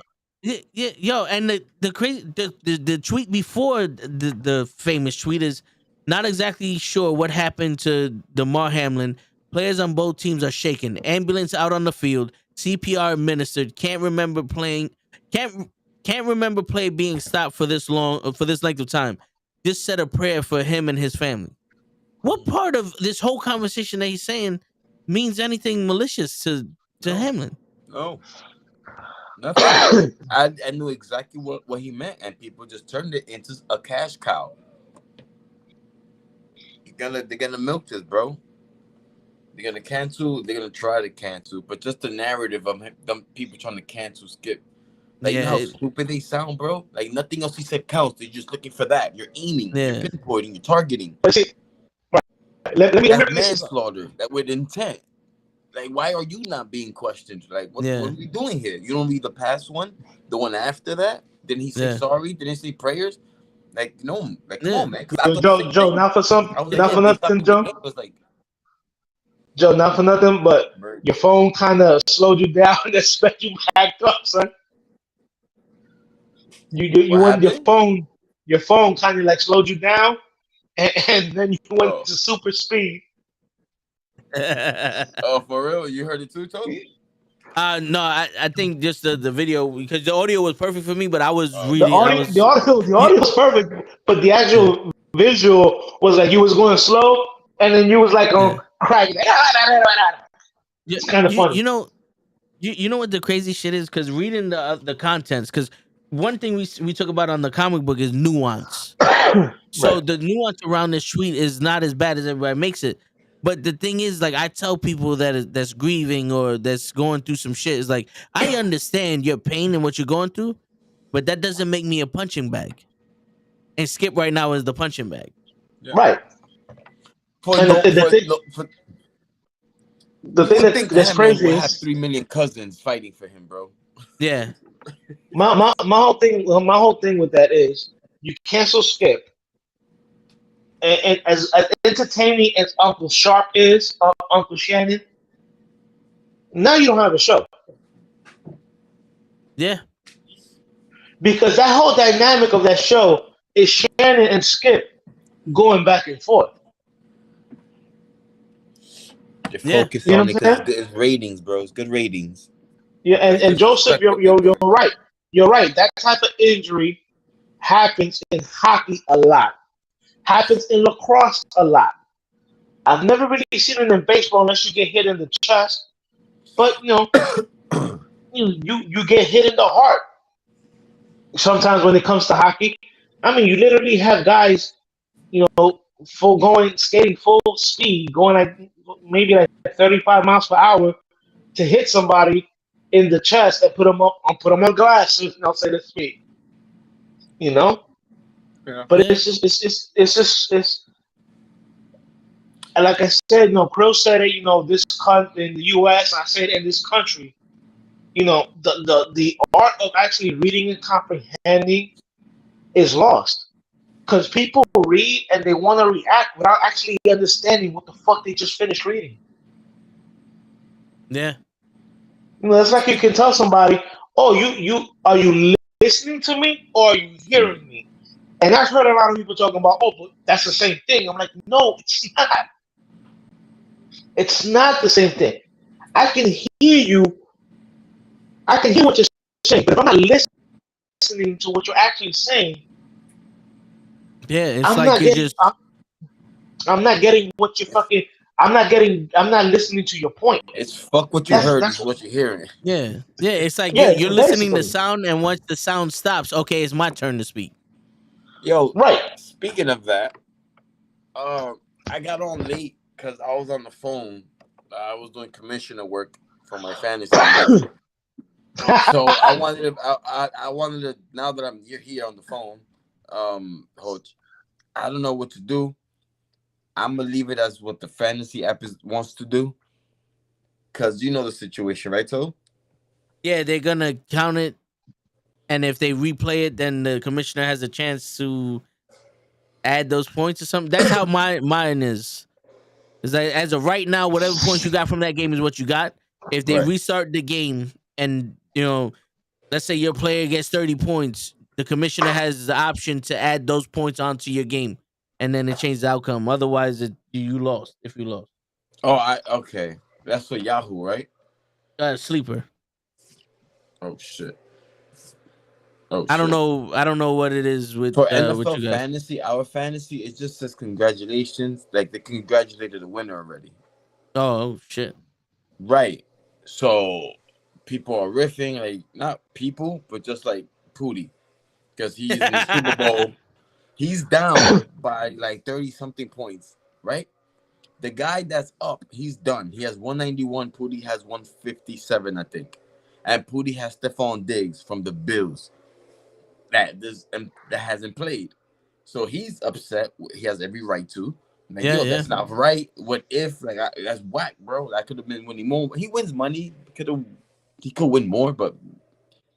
Yo, and the crazy the tweet before the famous tweet is not exactly sure what happened to DeMar Hamlin. Players on both teams are shaken. Ambulance out on the field. CPR administered. Can't remember play being stopped for this length of time. Just said a prayer for him and his family. What part of this whole conversation that he's saying means anything malicious to Hamlin? No. Nothing. I knew exactly what he meant, and people just turned it into a cash cow. They're gonna milk this, bro. They're gonna cancel. They're gonna try to cancel, but just the narrative of them people trying to cancel Skip. Like, you know how stupid they sound, bro? Like, nothing else he said counts. They're just looking for that. You're aiming, you're pinpointing, you're targeting. Let me manslaughter. That with intent. Like, why are you not being questioned? Like, what are we doing here? You don't read the past one, the one after that. Didn't he say sorry? Didn't he say prayers? Like, no, like, come on, man. Joe, not for nothing, Joe. Joe, not for nothing, but your phone kind of slowed you down and sped you back up, son. You went your phone kind of like slowed you down, and then you went to super speed. Oh, for real? You heard it too, Tony? No, I think just the video, because the audio was perfect for me, but I was reading. The audio was perfect, but the actual visual was like you was going slow, and then you was like on crack. It's kind of funny. You know what the crazy shit is? Because reading the contents, because one thing we talk about on the comic book is nuance. So the nuance around this tweet is not as bad as everybody makes it. But the thing is, like, I tell people that's grieving or that's going through some shit, is like, I understand your pain and what you're going through, but that doesn't make me a punching bag. And Skip right now is the punching bag. Yeah. Right. The thing that's crazy is have 3 million cousins fighting for him, bro. Yeah. My whole thing with that is you cancel Skip. And as entertaining as Uncle Sharp is, Uncle Shannon, now you don't have a show. Yeah. Because that whole dynamic of that show is Shannon and Skip going back and forth. You're focused on it because it's ratings, bro. It's good ratings. Yeah, and Joseph, you're right. You're right. That type of injury happens in hockey a lot. Happens in lacrosse a lot. I've never really seen it in baseball unless you get hit in the chest. But you get hit in the heart. Sometimes when it comes to hockey, I mean, you literally have guys, skating full speed, going like maybe like 35 miles per hour to hit somebody in the chest and put them on glass, so to speak. Yeah. But it's just and like I said, Krill said it, this in the U.S. I said in this country, the art of actually reading and comprehending is lost because people read and they want to react without actually understanding what the fuck they just finished reading. Yeah. It's like you can tell somebody, "Oh, are you listening to me or are you hearing me?" And I've heard a lot of people talking about, "Oh, but that's the same thing." I'm like, no, it's not. It's not the same thing. I can hear you. I can hear what you're saying, but if I'm not listening to what you're actually saying, Yeah, it's I'm like not you getting. just. I'm not getting what you fucking. I'm not listening to your point. It's fuck what you heard is what you're hearing. Yeah, it's like Yeah, you're listening to basically. sound, and once the sound stops, okay, it's my turn to speak. Yo, Right. Speaking of that, I got on late because I was on the phone. I was doing commissioner work for my fantasy league. So I wanted to. Now that you're here on the phone, Coach, I don't know what to do. I'm gonna leave it as what the fantasy app wants to do, cause you know the situation, right, Toe? Yeah, they're gonna count it, and if they replay it, then the commissioner has a chance to add those points or something. That's how mine is. Is that as of right now, whatever points you got from that game is what you got. If they Right. restart the game and let's say your player gets 30 points, the commissioner has the option to add those points onto your game, and then it changes the outcome. Otherwise, you lost. If you lost, Okay. That's for Yahoo, right? Sleeper. Oh shit. I don't know what it is with For with NFL you guys. fantasy, our fantasy, it just says congratulations. Like they congratulated the winner already. Oh shit. Right. So people are riffing, like not people, but just like Pootie. Because he's in the Super Bowl. He's down by like 30 something points, right? The guy that's up, he's done. He has 191. Pootie has 157, I think. And Pootie has Stephon Diggs from the Bills that hasn't played. So he's upset. He has every right to. Like, that's not right. What if that's whack, bro? That could have been winning more. He wins money. He could win more, but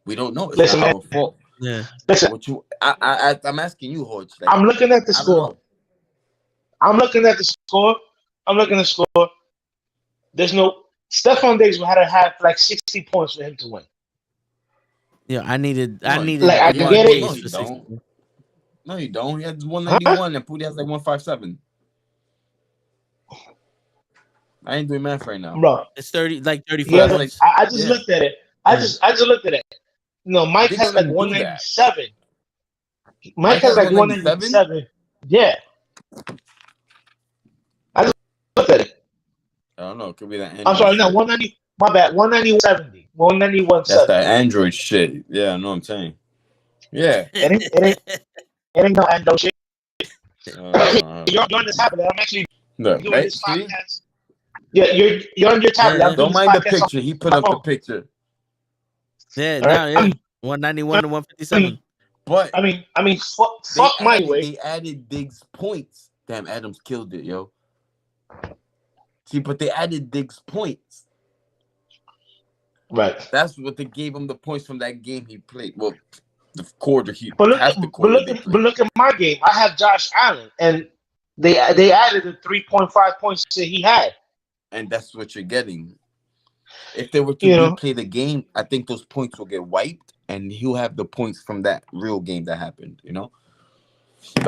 we don't know. It's Listen, not man. our fault. Yeah. Listen, I'm asking you, Hodge. Like, I'm looking at the score. I'm looking at the score. There's no Stephon Diggs had to have like 60 points for him to win. Yeah, I needed. Like I get it. No, you don't. No, you don't. He has 191 and Pootie has like 157. I ain't doing math right now, bro. It's 34. Yeah, I just looked at it. I just looked at it. No, Mike has like 197. Mike has like 197. Yeah. I just looked at it. I don't know. It could be that. I'm sorry, no, 190. My bad. 191.70. 191.70. That's that Android shit. Yeah, I know what I'm saying. Yeah. It ain't no Android shit. You're on this tablet. I'm actually doing this podcast. Yeah, you're on your tablet. Don't mind the picture. He put up the picture. Yeah, no, yeah. 191 to 157. But I mean, fuck my way. They added Diggs points. Damn, Adams killed it, yo. See, but they added Diggs points. Right. That's what they gave him the points from that game he played. Well, the quarter he. But look at my game. I have Josh Allen, and they added the 3.5 points that he had. And that's what you're getting. If they were to replay the game, I think those points will get wiped, and he'll have the points from that real game that happened. But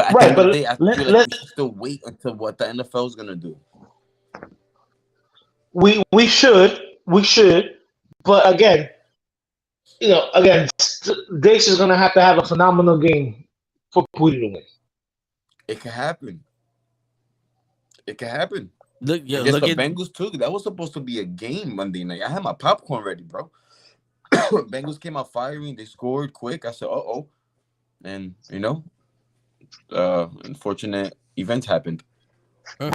at the end of the day, I feel like we should still wait until what the NFL is gonna do. We should, but again, Diggs is gonna have to have a phenomenal game for Pootie to win. It could happen. Look at Bengals too. That was supposed to be a game Monday night. I had my popcorn ready, bro. Bengals came out firing. They scored quick. I said, "Uh-oh," and unfortunate events happened.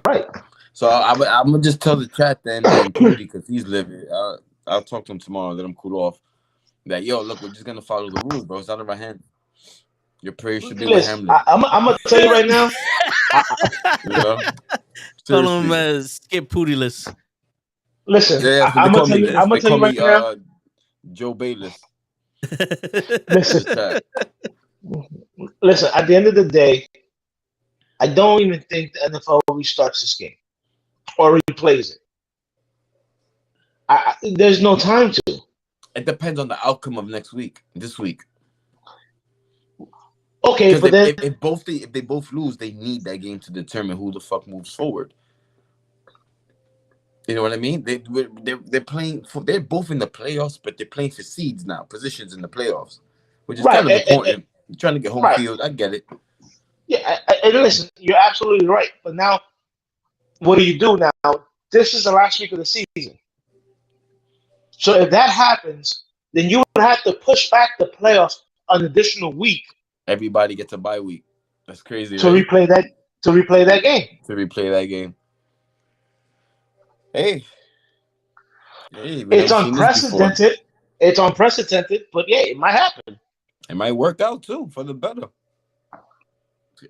Right. So I'm gonna just tell the chat then, because he's living. I'll talk to him tomorrow. Let him cool off. That look, we're just gonna follow the rules, bro. It's out of our hand. Your prayer should be with Listen, Hamlin. I'm gonna tell you right now. You know? Call him Seriously. Skip Pootyless. Listen, Yeah, that's what I'm they gonna call tell me. you. I'm gonna They tell call you right me now. Joe Bayless. Listen, Just that. listen. At the end of the day, I don't even think the NFL restarts this game or replays it. There's no time to. It depends on the outcome of this week. Okay, Because but then if they both lose, they need that game to determine who the fuck moves forward. You know what I mean? They're playing for. They're both in the playoffs, but they're playing for seeds now, positions in the playoffs, which is kind of important. You're trying to get home field. I get it. Yeah, and listen, you're absolutely right. But now, what do you do now? This is the last week of the season. So if that happens, then you would have to push back the playoffs an additional week. Everybody gets a bye week. That's crazy, to right? replay that game. To replay that game. Hey, It's unprecedented. It's unprecedented, but yeah, it might happen. It might work out too for the better.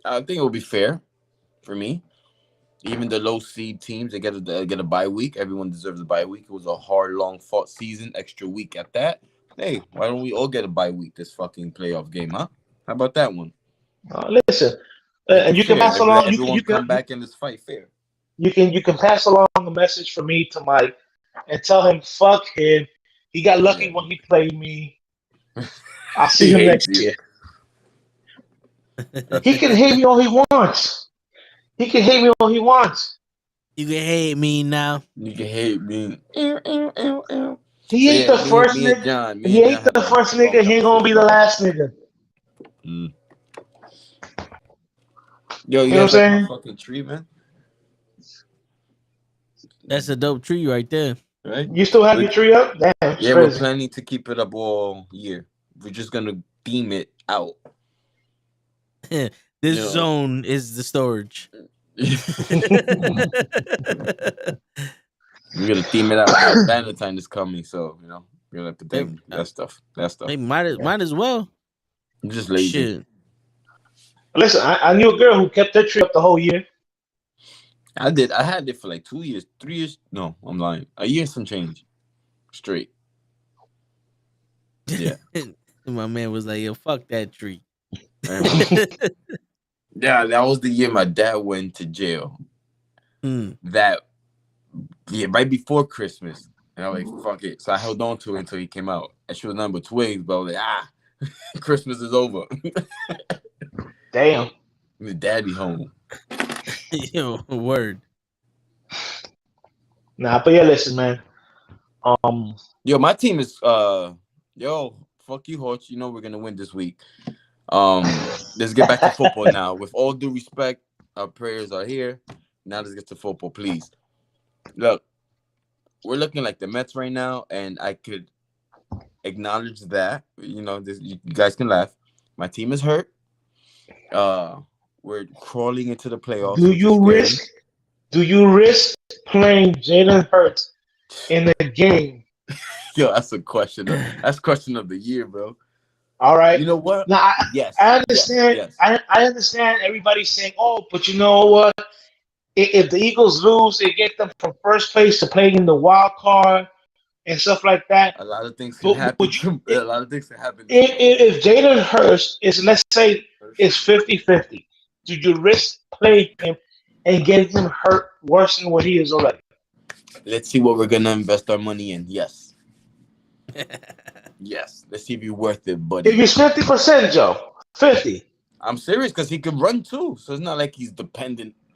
I think it will be fair for me. Even the low seed teams, they get a bye week. Everyone deserves a bye week. It was a hard, long fought season. Extra week at that. Hey, why don't we all get a bye week this fucking playoff game, huh? How about that one? Listen, and you can pass along. Everyone You can come back in this fight fair. You can pass along a message from me to Mike and tell him fuck him. He got lucky when he played me. I'll see him next year. He can hate me all he wants. He can hate me all he wants. You can hate me now. You can hate me. He ain't the first nigga. He ain't the first nigga. He ain't gonna be the last nigga. Mm. Yo, you know what I'm saying? Fucking tree, man. That's a dope tree right there. Right? You still have your tree up? Damn. Yeah, we're planning to keep it up all year. We're just gonna theme it out. This zone is the storage. We're gonna theme it out. Valentine is coming, so we're gonna put that stuff. Hey, might as well. I'm just lazy. Shit. Listen, I knew a girl who kept her tree up the whole year. I did. I had it for like 2 years, 3 years. No, I'm lying. A year and some change, straight. Yeah. My man was like, "Yo, fuck that tree." Yeah, that was the year my dad went to jail. Right before Christmas. And I was like, fuck it. So I held on to it until he came out. And she was number twigs, but I was like, Christmas is over. Damn. The daddy home. Yo, word. Nah, but yeah, listen, man. Yo, my team is fuck you, Hawks. You know we're gonna win this week. Let's get back to football now. With all due respect, our prayers are here. Now let's get to football, please. Look, we're looking like the Mets right now, and I could acknowledge that. You guys can laugh. My team is hurt. We're crawling into the playoffs. Do you risk playing Jalen Hurts in the game? Yo, that's a question. That's question of the year, bro. All right. You know what? Now, yes. I understand. Yes. I understand everybody saying, "Oh, but you know what? If the Eagles lose, it gets them from first place to playing in the wild card and stuff like that." A lot of things can happen. A lot of things can happen. If Jalen Hurts is, let's say, is 50-50, do you risk playing him and getting him hurt worse than what he is already? Let's see what we're gonna invest our money in. Yes. Yes. Let's see if you're worth it, buddy. If he's 50%, Joe, 50. I'm serious because he can run too. So it's not like he's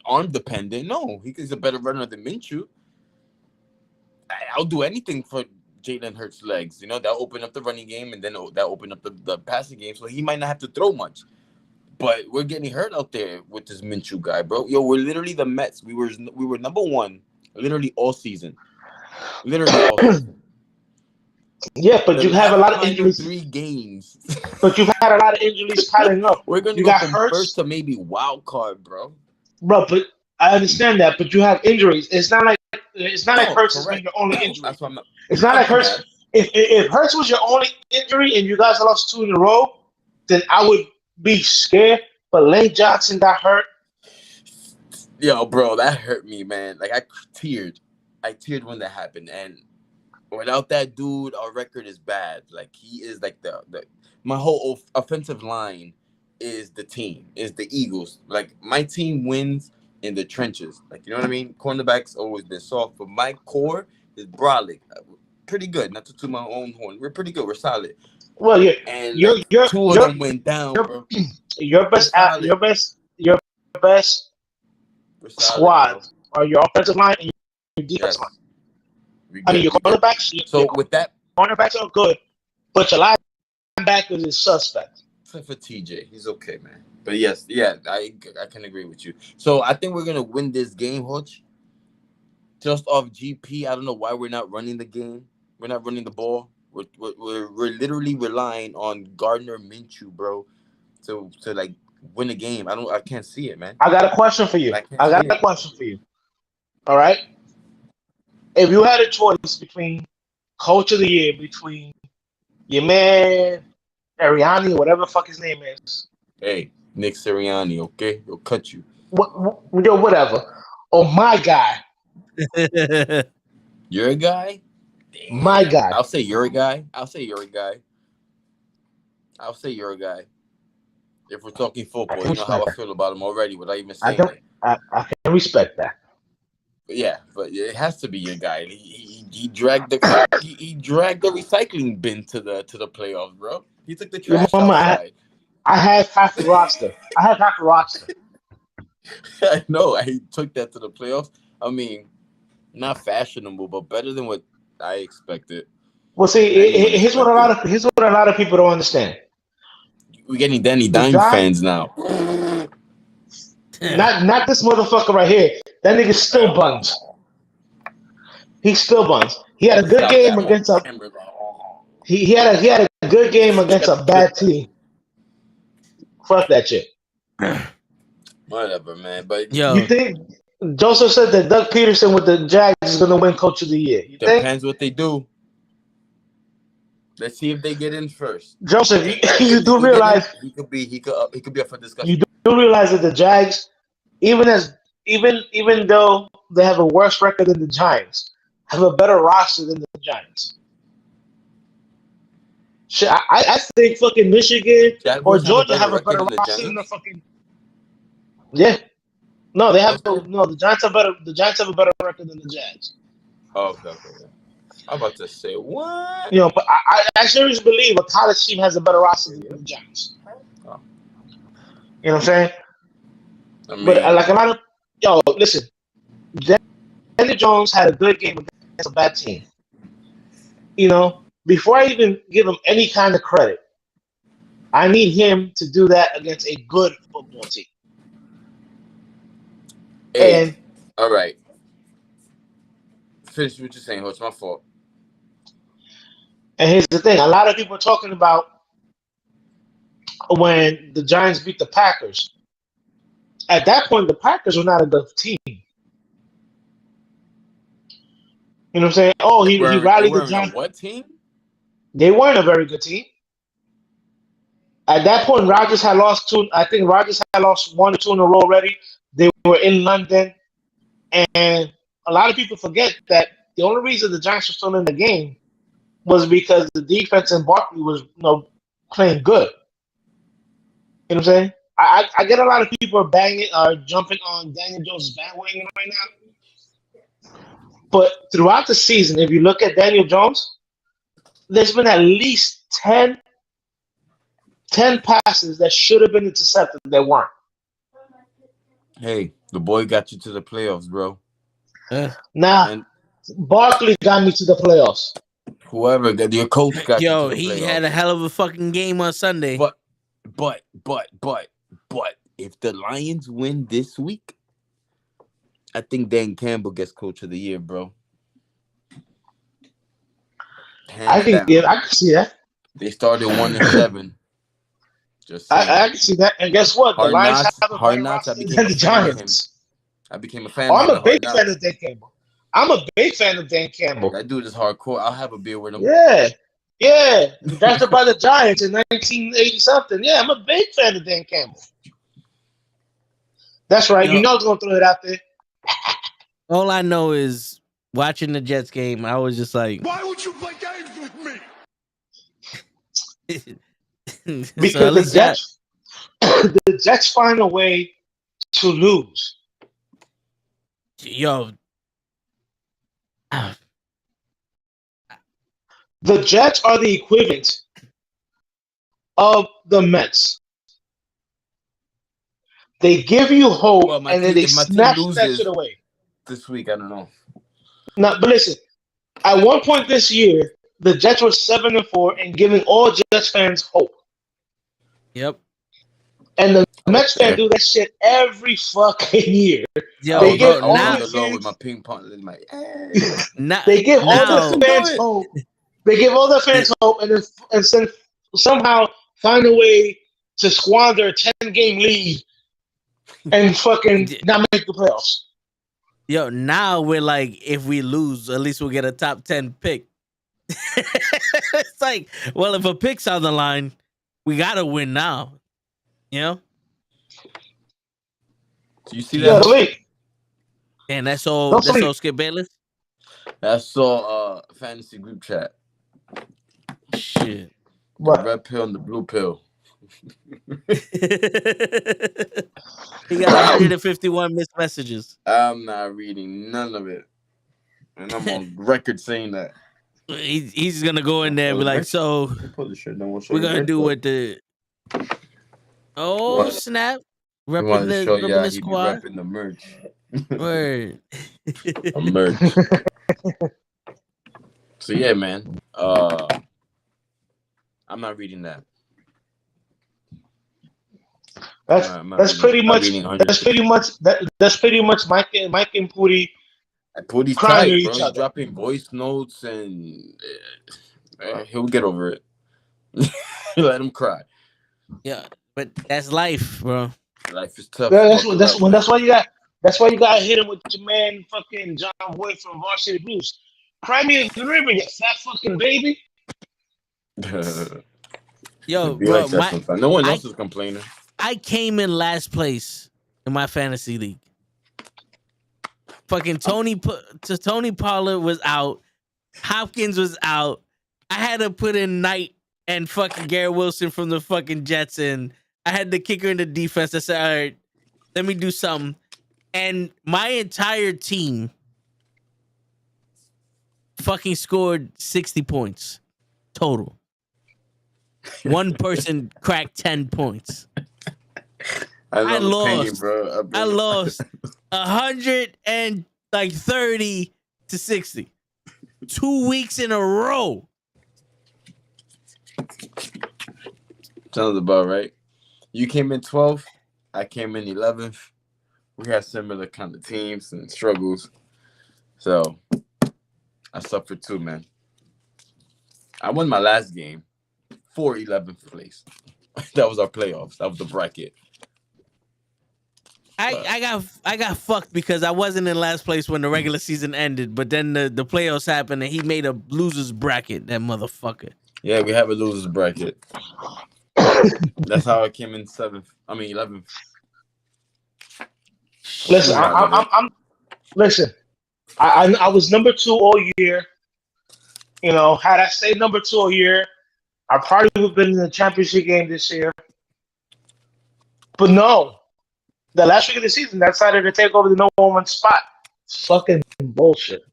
arm dependent. No, he's a better runner than Minshew. I'll do anything for Jalen Hurts' legs. That'll open up the running game, and then that'll open up the passing game. So he might not have to throw much. But we're getting hurt out there with this Minshew guy, bro. Yo, we're literally the Mets. We were number one literally all season. Literally all season. Yeah, but you have a lot of injuries. 3 games. But you've had a lot of injuries piling up. We're going to go from first to maybe wild card, bro. Bro, but I understand that. But you have injuries. It's not like Hurts has been your only injury. That's what I'm not. It's not like Hurts. If Hurts was your only injury and you guys lost 2 in a row, then I would be scared, but Lane Johnson got hurt. Yo, bro, that hurt me, man. Like I teared when that happened, and without that dude, our record is bad. Like he is like the my whole offensive line is the team, is the Eagles. Like my team wins in the trenches. Like you know what I mean? Cornerbacks always been soft, but my core is brolic. Pretty good. Not to toot my own horn. We're pretty good. We're solid. Well, yeah, And you're, like, you're, two of you're, them went down, you're, bro. your best We're solid, squad bro. are your offensive line and your defensive line. I mean, your cornerbacks. So with that, cornerbacks are good, but your linebackers is suspect. except for TJ, he's okay, man. But yes, yeah, I can agree with you. So I think we're gonna win this game, Hutch. Just off GP, I don't know why we're not running the game. We're not running the ball. We're literally relying on Gardner Minshew, bro, to like win the game. I can't see it, man. I got a question for you. All right. If you had a choice between Coach of the Year, between your man Ariani, whatever the fuck his name is. Hey, Nick Sirianni, okay? He'll cut you. Whatever. Or my guy. You're a guy? Damn. My guy. I'll say you're a guy. If we're talking football, you know how I feel about him already without even saying it. I can respect that. Yeah, but it has to be your guy. He dragged the he dragged the recycling bin to the playoffs, bro. He took the trash outside. I had half the roster. I know. I took that to the playoffs. I mean, not fashionable, but better than what I expected. Well, see, here's what a lot of people don't understand. We're getting Danny Dime fans now. Not this motherfucker right here. That nigga still buns. He still buns. He had a good game against a. He had a good game against a bad team. Fuck that shit. Whatever, man. But you think Joseph said that Doug Peterson with the Jags is going to win Coach of the Year? You Depends what they do. Let's see if they get in first. Joseph, you do realize he could be up for discussion. You do realize that the Jags, even though they have a worse record than the Giants, have a better roster than the Giants. Shit, I think fucking Michigan or Georgia have a better roster than the fucking. Yeah, no, they have the Giants have better. The Giants have a better record than the Jags. Okay. I'm about to say what? You know, but I seriously believe a college team has a better roster than the Giants. Oh. You know what I'm saying? I mean, but like a lot of listen, Daniel Jones had a good game against a bad team. You know, before I even give him any kind of credit, I need him to do that against a good football team. Hey, and all right, finish what you're saying. It's my fault. And here's the thing: a lot of people are talking about when the Giants beat the Packers. At that point, the Packers were not a good team. You know what I'm saying? Oh, he rallied the Giants. What team? They weren't a very good team. At that point, Rodgers had lost two. I think Rodgers had lost 1 or 2 in a row already. They were in London, and a lot of people forget that the only reason the Giants were still in the game was because the defense and Barkley was playing good. You know what I'm saying? I get a lot of people are jumping on Daniel Jones' bandwagon right now. But throughout the season, if you look at Daniel Jones, there's been at least 10 passes that should have been intercepted that weren't. Hey, the boy got you to the playoffs, bro. Barkley got me to the playoffs. Whoever, your coach got you to the playoffs. He had a hell of a fucking game on Sunday. But if the Lions win this week, I think Dan Campbell gets Coach of the Year, bro. I can see that. They started 1-7. Just I can see that. And guess what? The Lions have a better roster than the Giants. I became a fan. I'm a big fan of Dan Campbell. I'm a big fan of Dan Campbell. That dude is hardcore. I'll have a beer with him. Yeah. Yeah, drafted by the Giants in 1980 something. Yeah, I'm a big fan of Dan Campbell. That's right. You know I was gonna throw it out there. All I know is watching the Jets game, I was just like, Why would you play games with me? Because so at least the Jets find a way to lose. Yo. The Jets are the equivalent of the Mets. They give you hope, Well, and then they snatch that shit away. This week, I don't know. Now, but listen, at one point this year, the Jets were 7-4 and giving all Jets fans hope. Yep. And the Mets fans do that shit every fucking year. Yo, they bro, give all now the fans, with my ping pong, like, they give all the fans hope. They give all the fans hope, and then somehow find a way to squander a 10-game lead and fucking not make the playoffs. Yo, now we're like, if we lose, at least we'll get a top 10 pick. It's like, well, if a pick's on the line, we gotta win now. You know? Do you see that? And that's all Skip Bayless? That's all fantasy group chat. Shit. The red pill and the blue pill. He got 151 missed messages. I'm not reading none of it. And I'm on record saying that. He's gonna go in there and be like, so we're gonna do what the snap. Repping the squad. Repping the merch. Word. A merch. So yeah, man. I'm not reading that. That's pretty much Mike and Pooty. Pooty's crying tight, to bro. each He's other. dropping voice notes and he'll get over it. Let him cry. Yeah, but that's life, bro. Life is tough. That's why you got to hit him with your man fucking John Boy from Varsity Blues. Cry me a river, you fat fucking baby. Yo, bro, no one else is complaining. I came in last place in my fantasy league. Fucking Tony Pollard was out. Hopkins was out. I had to put in Knight and fucking Garrett Wilson from the fucking Jets in. I had the kicker in the defense. I said, all right, let me do something. And my entire team fucking scored 60 points total. One person cracked 10 points. I lost. I lost 130 to 60. 2 weeks in a row. Sounds about right. You came in 12th. I came in 11th. We had similar kind of teams and struggles. So I suffered too, man. I won my last game for 11th place. That was our playoffs. That was the bracket. I got fucked because I wasn't in last place when the regular season ended, but then the playoffs happened and he made a losers bracket, that motherfucker. Yeah, we have a losers bracket. That's how I came in 11th. Listen, listen. I was number 2 all year. You know, had I stayed number 2 all year, I probably would have been in the championship game this year. But no, the last week of the season, they decided to take over the number 1 spot. It's fucking bullshit.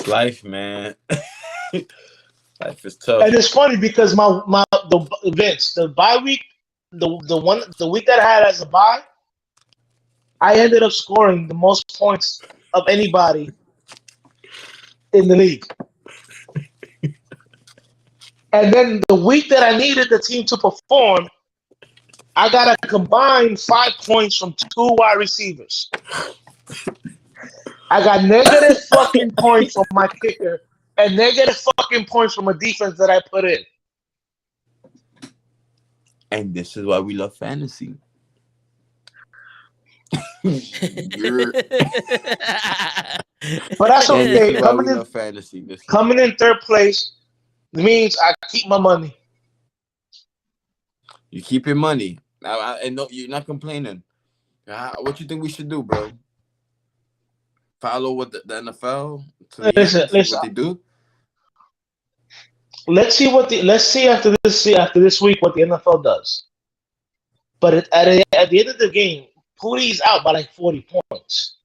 Life, man. Life is tough. And it's funny because the bye week, the week that I had as a bye, I ended up scoring the most points of anybody in the league. And then the week that I needed the team to perform, I got a combined 5 points from 2 wide receivers. I got negative fucking points from my kicker and negative fucking points from a defense that I put in. And this is why we love fantasy. But that's Yeah, this okay. is why we love fantasy. Coming in third place means I keep my money. You keep your money. And no, you're not complaining. What you think we should do, bro? Follow what the NFL to the Listen, end, what they do. Let's see after this week what the NFL does. But at the end of the game, Pootie's out by like 40 points.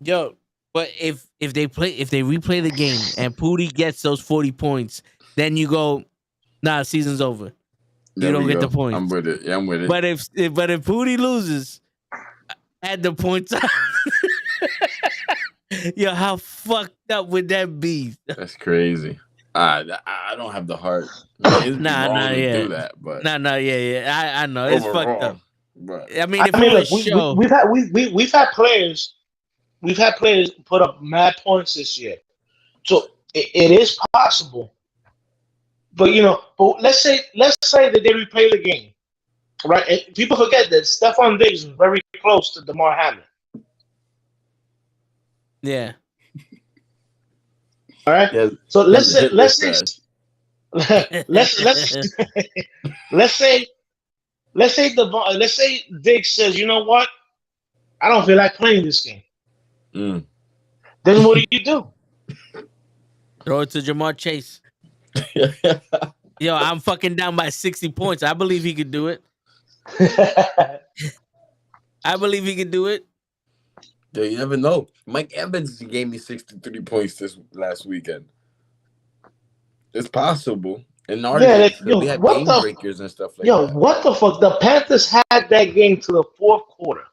Yo, but if they replay the game and Pootie gets those 40 points, then you go, nah, season's over. You don't get the points. I'm with it. Yeah, I'm with it. But if Pootie loses, add the points. Yo, how fucked up would that be? That's crazy. I don't have the heart. Do that, but yeah. I know it's fucked up. But I mean, we've had players put up mad points this year, so it is possible. But let's say that they replay the game, right? And people forget that Stephon Diggs was very close to DeMar Hamlin. Yeah. All right. Yeah, so let's say Diggs says, you know what? I don't feel like playing this game. Then what do? Throw it to Jamar Chase. Yo, I'm fucking down by 60 points. I believe he could do it. Yeah, you never know. Mike Evans gave me 63 points this last weekend. It's possible. And we have game breakers and stuff like that. Yo, what the fuck? The Panthers had that game to the fourth quarter.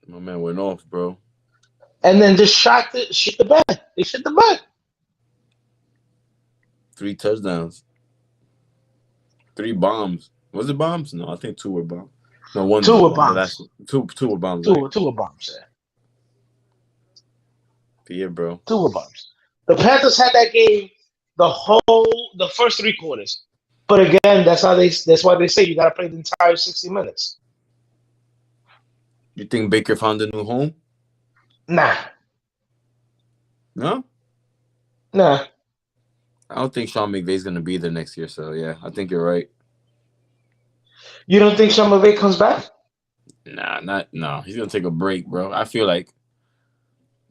My man went off, bro. And then just shit the bed. They shit the bed. 3 touchdowns. 3 bombs. Was it bombs? No, I think 2 were bombs. No, 1. 2 were bombs. 2 were bombs. 2 were bombs. Yeah, bro. 2 were bombs. The Panthers had that game the first 3 quarters. But again, that's why they say you gotta play the entire 60 minutes. You think Baker found a new home? Nah. No? Nah. I don't think Sean McVay's gonna be there next year, so yeah, I think you're right. You don't think Sean McVay comes back? No. He's gonna take a break, bro. I feel like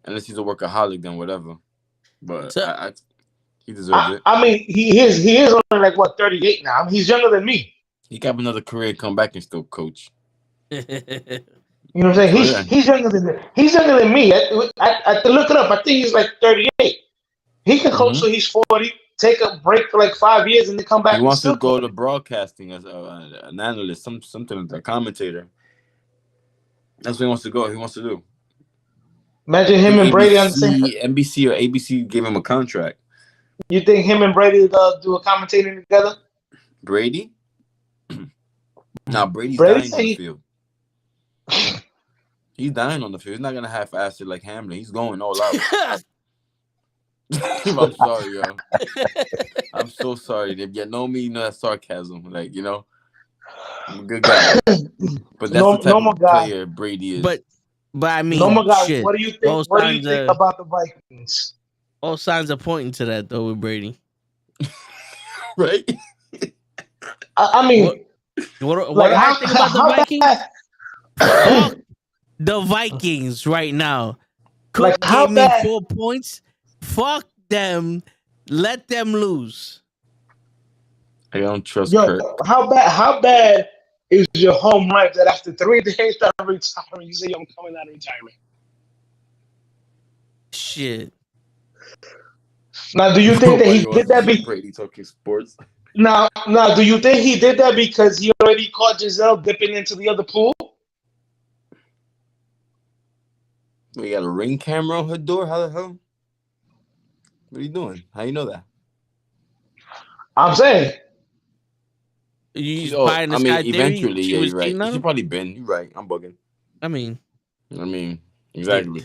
unless he's a workaholic, then whatever. But he deserves it. I mean, he is only like 38 now. I mean, he's younger than me. He got another career, come back and still coach. You know what I'm saying? He's younger than me. He's younger than me. I look it up. I think he's like 38. He can coach till he's 40. Take a break for like 5 years and then come back. He wants to go to broadcasting as an analyst, something like a commentator. That's what he wants to go. He wants to do. Imagine him and Brady on the same. NBC or ABC gave him a contract. You think him and Brady do a commentating together? Brady? Nah, Brady's dying on the field. He's dying on the field. He's not gonna half-ass it like Hamlin. He's going all out. I'm sorry, yo. I'm so sorry. If you know me, you know that's sarcasm. Like, I'm a good guy. But that's the type of player Brady is. But I mean, shit. What do you think? What do you think about the Vikings? All signs are pointing to that, though, with Brady. Right? I mean, what do I think about the Vikings? Fuck the Vikings right now. Cook gave me 4 points. Fuck them. Let them lose. I don't trust Kirk. How bad is your home run that after 3 days out of retirement, you say I'm coming out of retirement? Shit. Now, do you think that he did that? Brady talking sports. Now, do you think he did that because he already caught Giselle dipping into the other pool? We got a ring camera on her door. How the hell? What are you doing? How you know that? I'm saying. Eventually, yeah, you're right. She's probably been. You're right. I'm bugging. I mean, exactly.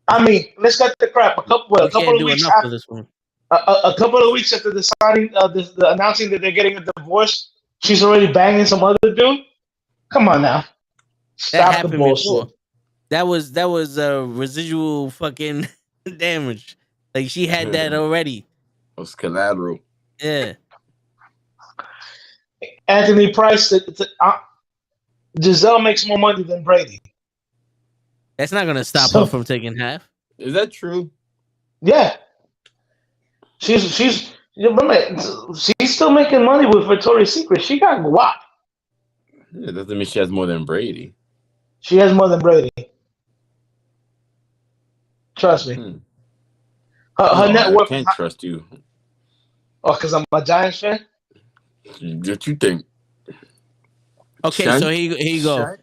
I mean, let's cut the crap. A couple of weeks after this one. A couple of weeks after the signing, the announcing that they're getting a divorce, she's already banging some other dude. Come on now. Stop the happened bullshit. before. That was residual fucking damage. Like she had that already. It was collateral. Yeah. Anthony Price, Giselle makes more money than Brady. That's not gonna stop her from taking half. Is that true? Yeah. She's still making money with Victoria's Secret. She got guap. It doesn't mean she has more than Brady. She has more than Brady. Trust me. Her net worth. I can't trust you. Oh, because I'm a Giants fan? What you think? Okay, so here you go.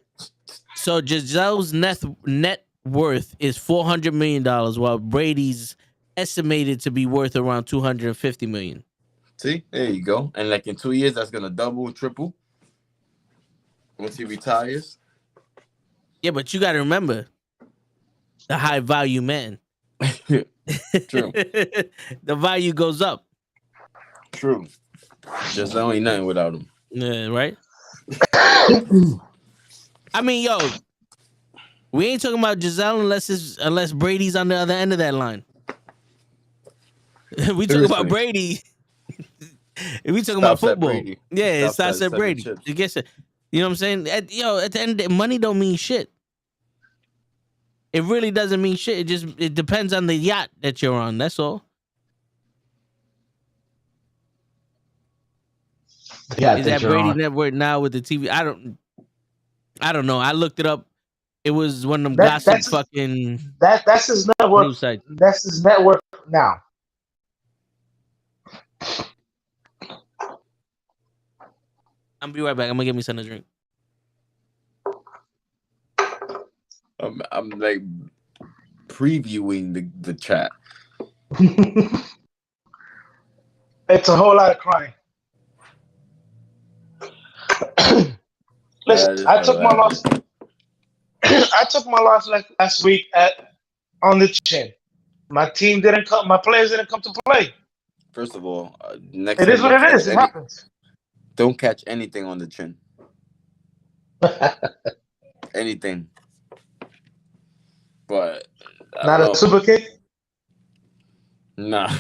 So Giselle's net worth is $400 million, while Brady's estimated to be worth around $250 million. See, there you go. And like in 2 years, that's gonna double, triple. Once he retires. Yeah, but you got to remember the high value man. True. The value goes up. True. Giselle ain't nothing without him. Yeah, right. I mean, yo, we ain't talking about Giselle unless Brady's on the other end of that line. We talking about Brady. We talking about football. Brady. Yeah, it stops at Brady. It gets it. You know what I'm saying? At the end of the day, money don't mean shit. It really doesn't mean shit. It depends on the yacht that you're on. That's all. Is that Brady network now with the TV? I don't know. I looked it up. It was one of them gossip fucking. That's his network. That's his network now. I'm be right back. I'm gonna get me something to drink. I'm like previewing the chat. It's a whole lot of crying. Listen, I took my loss. I took my loss last week on the chin. My team didn't come. My players didn't come to play. First of all, next it is what it is. It happens. Don't catch anything on the chin. Anything. But not a super kick? Nah.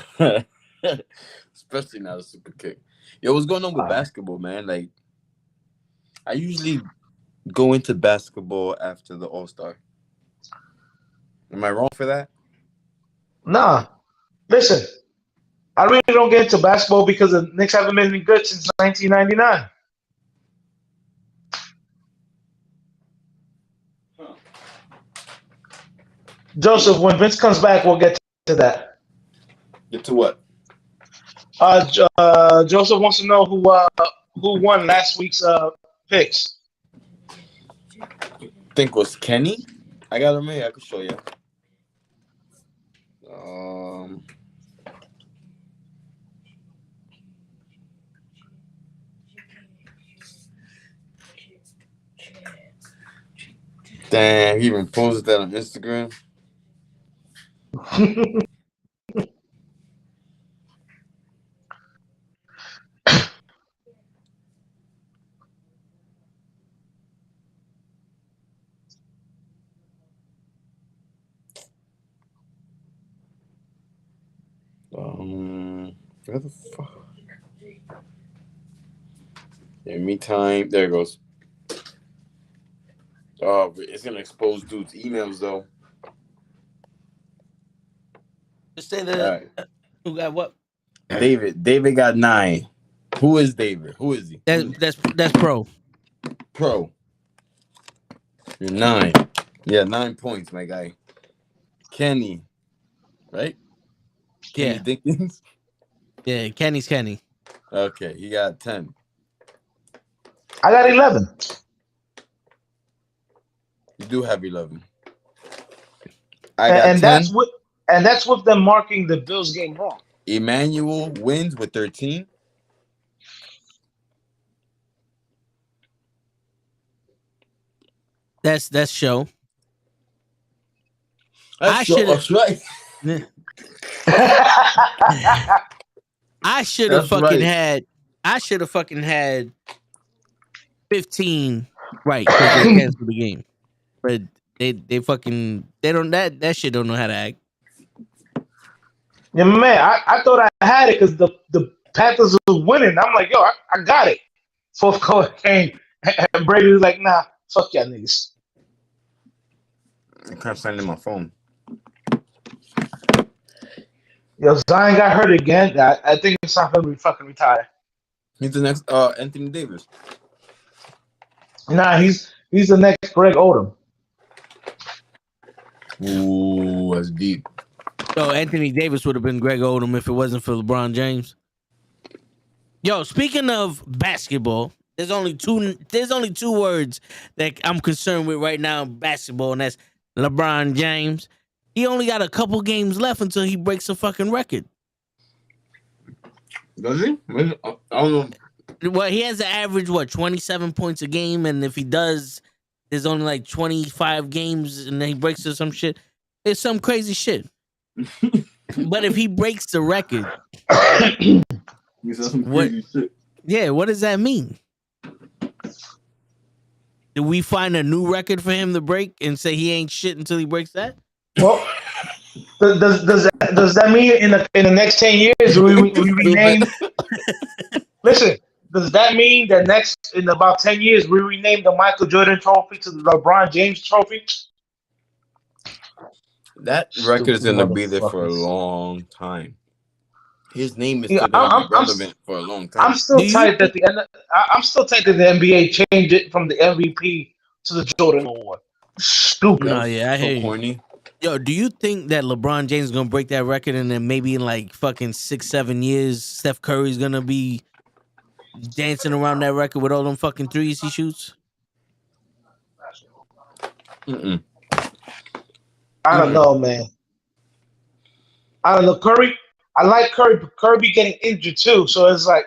Especially not a super kick. Yo, what's going on with basketball, man? Like, I usually go into basketball after the All-Star. Am I wrong for that? Nah. Listen, I really don't get into basketball because the Knicks haven't been any good since 1999. Joseph, when Vince comes back, we'll get to that. Get to what? Joseph wants to know who won last week's picks. I think it was Kenny. I got him here. I can show you. Damn, he even posted that on Instagram. Where the fuck? Yeah, me time. There it goes. Oh, it's gonna expose dude's emails though. Just say that. Right. Who got what? David. David got 9. Who is David? Who is he? That's pro. Pro. You're 9. Yeah, 9 points, my guy. Kenny. Right? Kenny Dinkins? Yeah, Kenny's Kenny. Okay, you got 10. I got 11. You do have 11. I got 10. That's with them marking the Bills game wrong. Emmanuel wins with 13. That's show. I should have. Right. I should have fucking had. I should have fucking had 15 right because they canceled the game. but they don't that shit don't know how to act. Yeah, man, I thought I had it because the Panthers was winning. I'm like, yo, I got it. Fourth quarter came, and Brady was like, nah, fuck y'all niggas. I can't find it on my phone. Yo, Zion got hurt again. I think it's not gonna be fucking retired. He's the next Anthony Davis. Nah, he's the next Greg Odom. Ooh, that's deep. So Anthony Davis would have been Greg Odom if it wasn't for LeBron James. Yo, speaking of basketball, there's only two words that I'm concerned with right now in basketball, and that's LeBron James. He only got a couple games left until he breaks a fucking record. Does he? I don't know. Well, he has an average 27 points a game, and if he does, there's only like 25 games, and then he breaks or some shit. It's some crazy shit. But if he breaks the record, yeah, what does that mean? Do we find a new record for him to break and say he ain't shit until he breaks that? Well, does that mean in the next 10 years we rename? Listen, does that mean that in about 10 years we rename the Michael Jordan Trophy to the LeBron James Trophy? That record is gonna be there for a long time. His name is still gonna be relevant for a long time. I'm still tight that the NBA changed it from the MVP to the Jordan Award. Stupid. No, yeah, I hear you. Corny. Yo, do you think that LeBron James is gonna break that record, and then maybe in like fucking 6-7 years, Steph Curry's gonna be dancing around that record with all them fucking threes he shoots? I don't know, man. I don't know. Curry, I like Curry, but Curry getting injured too, so it's like,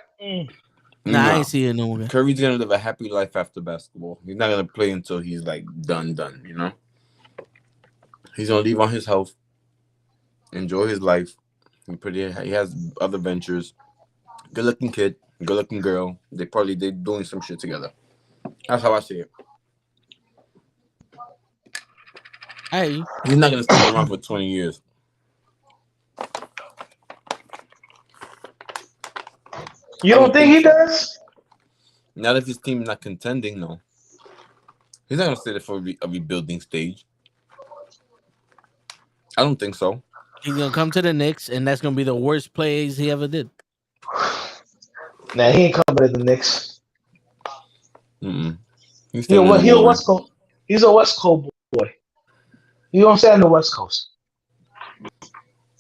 Nah, I ain't seeing no one. Curry's gonna live a happy life after basketball. He's not gonna play until he's like done, you know? He's gonna leave on his health, enjoy his life. He has other ventures. Good looking kid, good looking girl. They're doing some shit together. That's how I see it. Hey, he's not gonna stick around for 20 years. You don't think he does? Not if his team's not contending, no. He's not gonna stay there for a rebuilding stage. I don't think so. He's gonna come to the Knicks, and that's gonna be the worst plays he ever did. Nah, he ain't coming to the Knicks. He's a West Coast. He's a West Coast boy. You don't stay on the West Coast.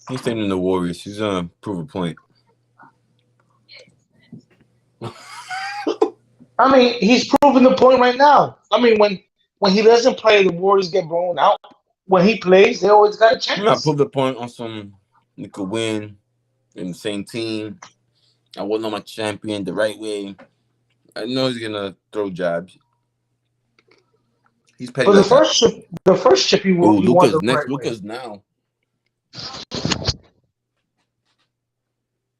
He's staying in the Warriors. He's gonna prove a point. I mean, he's proving the point right now. I mean, when he doesn't play, the Warriors get blown out. When he plays, they always got a chance. I proved the point on some. You could win in the same team. I wasn't on my champion the right way. I know he's gonna throw jabs. He's petty. But the first chip he won. Luka's next. Luka's now.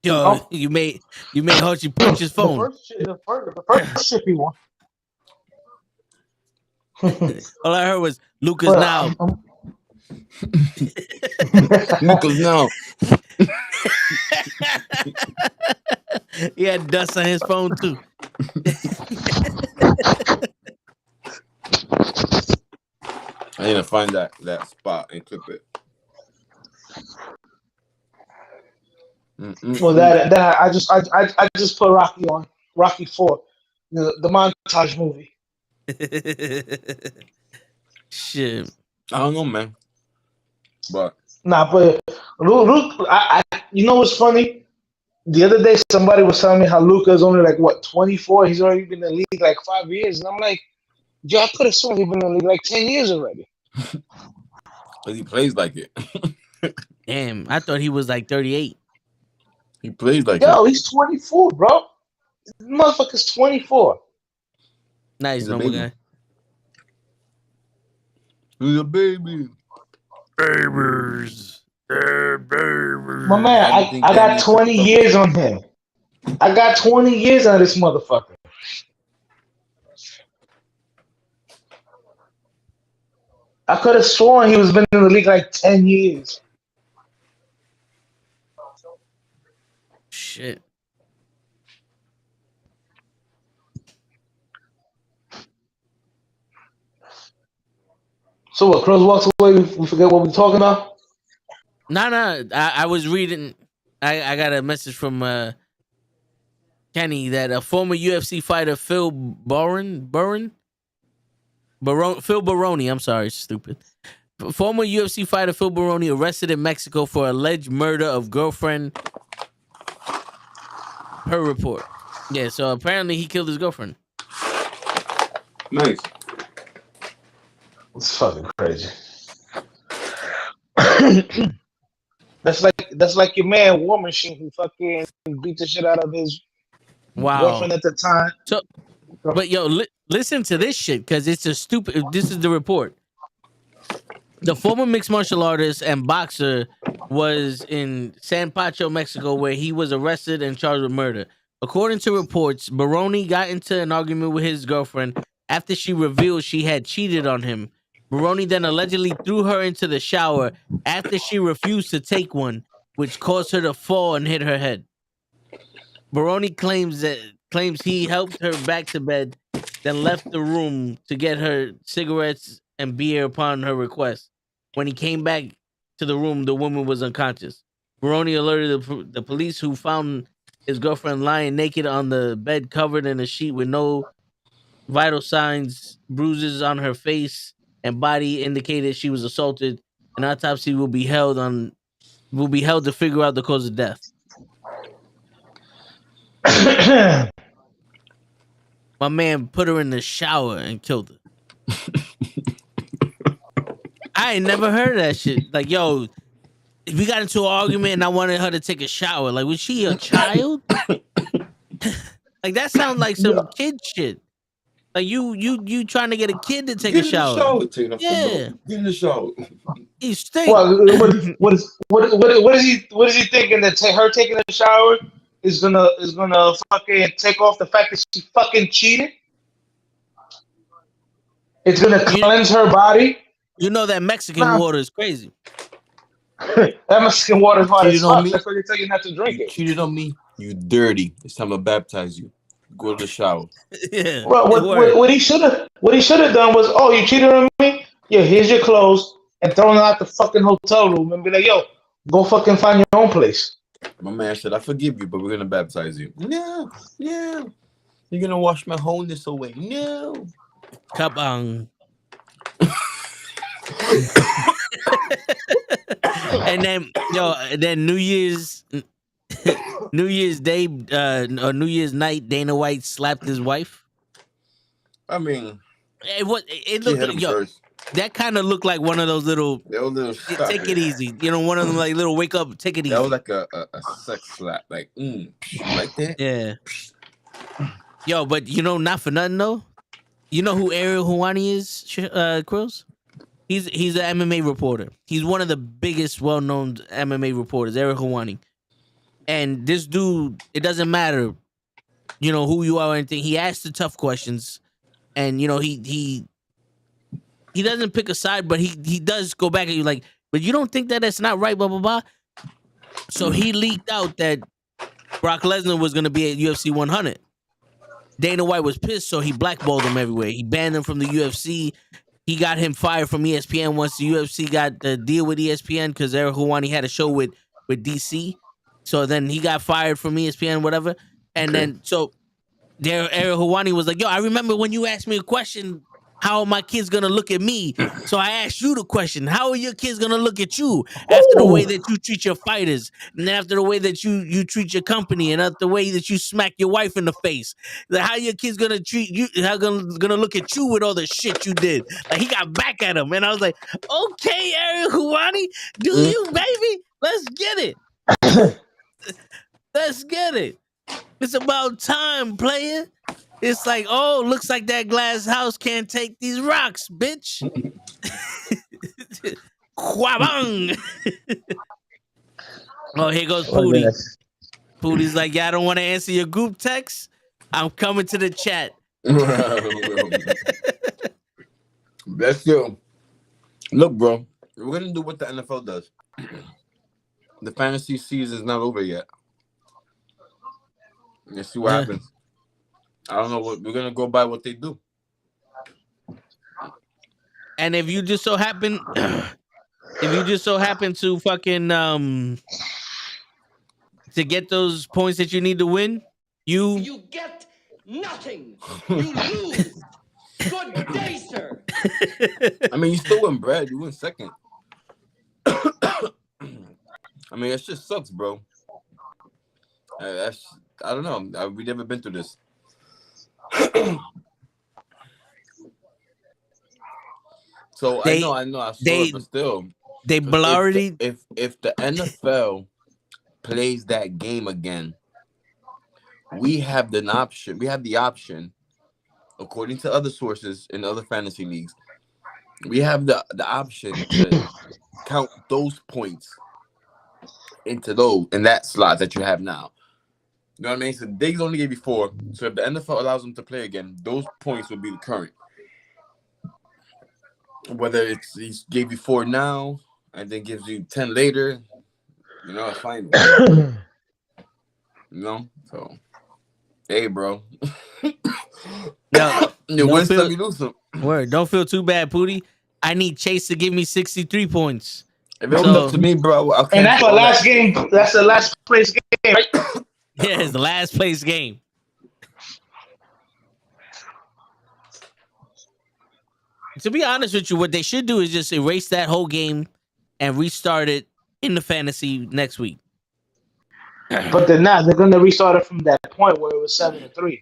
Yo, you made Hochi punch his phone. The first chip he won. All I heard was Luka's now. Luka's now. He had dust on his phone too. I need to find that spot and clip it. Well, that I just put Rocky on Rocky 4, the montage movie. Shit, I don't know, man. But Luke, you know what's funny? The other day, somebody was telling me how Luka is only like 24. He's already been in the league like 5 years, and I'm like, yo, I could have sworn he's been in the league like 10 years already. Because he plays like it. damn! I thought he was like 38. He plays like Yo, he's 24, bro. This motherfucker's 24. Nice, normal guy. He's a baby. Babies. My man, I got 20 years on him. I got 20 years on this motherfucker. I could have sworn he was been in the league like 10 years. Shit. So what? Crows walks away. We forget what we're talking about. No. I was reading. I got a message from Kenny that a former UFC fighter Phil Baroni. I'm sorry, stupid. Former UFC fighter Phil Baroni arrested in Mexico for alleged murder of girlfriend. Per report. Yeah, so apparently he killed his girlfriend. Nice. It's fucking crazy. That's like your man War Machine who fucking beat the shit out of his girlfriend at the time. So, but yo, listen to this shit because it's a stupid. This is the report. The former mixed martial artist and boxer was in San Pacho, Mexico, where he was arrested and charged with murder. According to reports, Baroni got into an argument with his girlfriend after she revealed she had cheated on him. Baroni then allegedly threw her into the shower after she refused to take one, which caused her to fall and hit her head. Baroni claims he helped her back to bed, then left the room to get her cigarettes and beer upon her request. When he came back to the room, the woman was unconscious. Baroni alerted the police, who found his girlfriend lying naked on the bed, covered in a sheet with no vital signs. Bruises on her face and body indicated she was assaulted. An autopsy will be held to figure out the cause of death. My man put her in the shower and killed her. I ain't never heard of that shit. Like, yo, if we got into an argument and I wanted her to take a shower, like, was she a child? Like, that sounds like some kid shit. Like, you trying to get a kid to take a shower? Get in the shower. He stink. What is he thinking that her taking a shower is gonna fucking take off the fact that she fucking cheated? It's gonna cleanse her body. You know that Mexican water is crazy. That Mexican water is hot as fuck. That's why they tell you not to drink it. Cheated on me. You dirty. It's time to baptize you. Go to the shower. Yeah. Well, what he should have done was, oh, you cheated on me? Yeah, here's your clothes, and throw them out the fucking hotel room and be like, yo, go fucking find your own place. My man said, I forgive you, but we're gonna baptize you. No. You're gonna wash my wholeness away. No. Kabang. And then New Year's Day, or New Year's night, Dana White slapped his wife. I mean, it looked that kind of looked like one of those little take it easy, one of them like little wake up, take it easy. That was like a sex slap, like like that. Yeah. Yo, but not for nothing though. You know who Ariel Helwani is, Quills? He's an MMA reporter. He's one of the biggest, well-known MMA reporters, Ariel Helwani. And this dude, it doesn't matter, who you are or anything. He asks the tough questions, and he doesn't pick a side, but he does go back at you like, but you don't think that's not right, blah blah blah. So he leaked out that Brock Lesnar was going to be at UFC 100. Dana White was pissed, so he blackballed him everywhere. He banned him from the UFC. He got him fired from ESPN once the UFC got the deal with ESPN because Ariel Helwani had a show with DC. So then he got fired from ESPN, whatever. And then so there, Ariel Helwani was like, yo, I remember when you asked me a question, how are my kids going to look at me? So I asked you the question, how are your kids going to look at you after the way that you treat your fighters, and after the way that you treat your company, and after the way that you smack your wife in the face? Like, how your kids going to treat you, how going to look at you with all the shit you did? Like, he got back at him. And I was like, okay, Ariel Helwani, do you, baby? Let's get it. Let's get it. It's about time, player. It's like, oh, looks like that glass house can't take these rocks, bitch. Quabang. Oh, here goes Pootie. Pootie's like, yeah, I don't want to answer your group text. I'm coming to the chat. That's true. Look, bro, we're gonna do what the NFL does. The fantasy season is not over yet. Let's see what happens. I don't know what we're gonna go by what they do. And if you just so happen, to fucking to get those points that you need to win, you get nothing. You lose. Good day, sir. I mean, you still win bread. You win second. I mean, it just sucks, bro. I don't know. We've never been through this. So I know. I saw it, but still, they already. If the NFL plays that game again, we have the option. We have the option, according to other sources in other fantasy leagues. We have the option to count those points in that slot that you have now. You know what I mean? So they only gave you 4. So if the NFL allows them to play again, those points will be the current. Whether he gave you 4 now and then gives you 10 later, you know, it's fine. You know? So, hey, bro. You win some, you lose some. Word. Don't feel too bad, Pootie. I need Chase to give me 63 points. If it's up to me, bro. And that's the last game. That's the last place game, right? Yeah, it's the last place game. To be honest with you, what they should do is just erase that whole game and restart it in the fantasy next week. But they're not. They're going to restart it from that point where it was 7-3.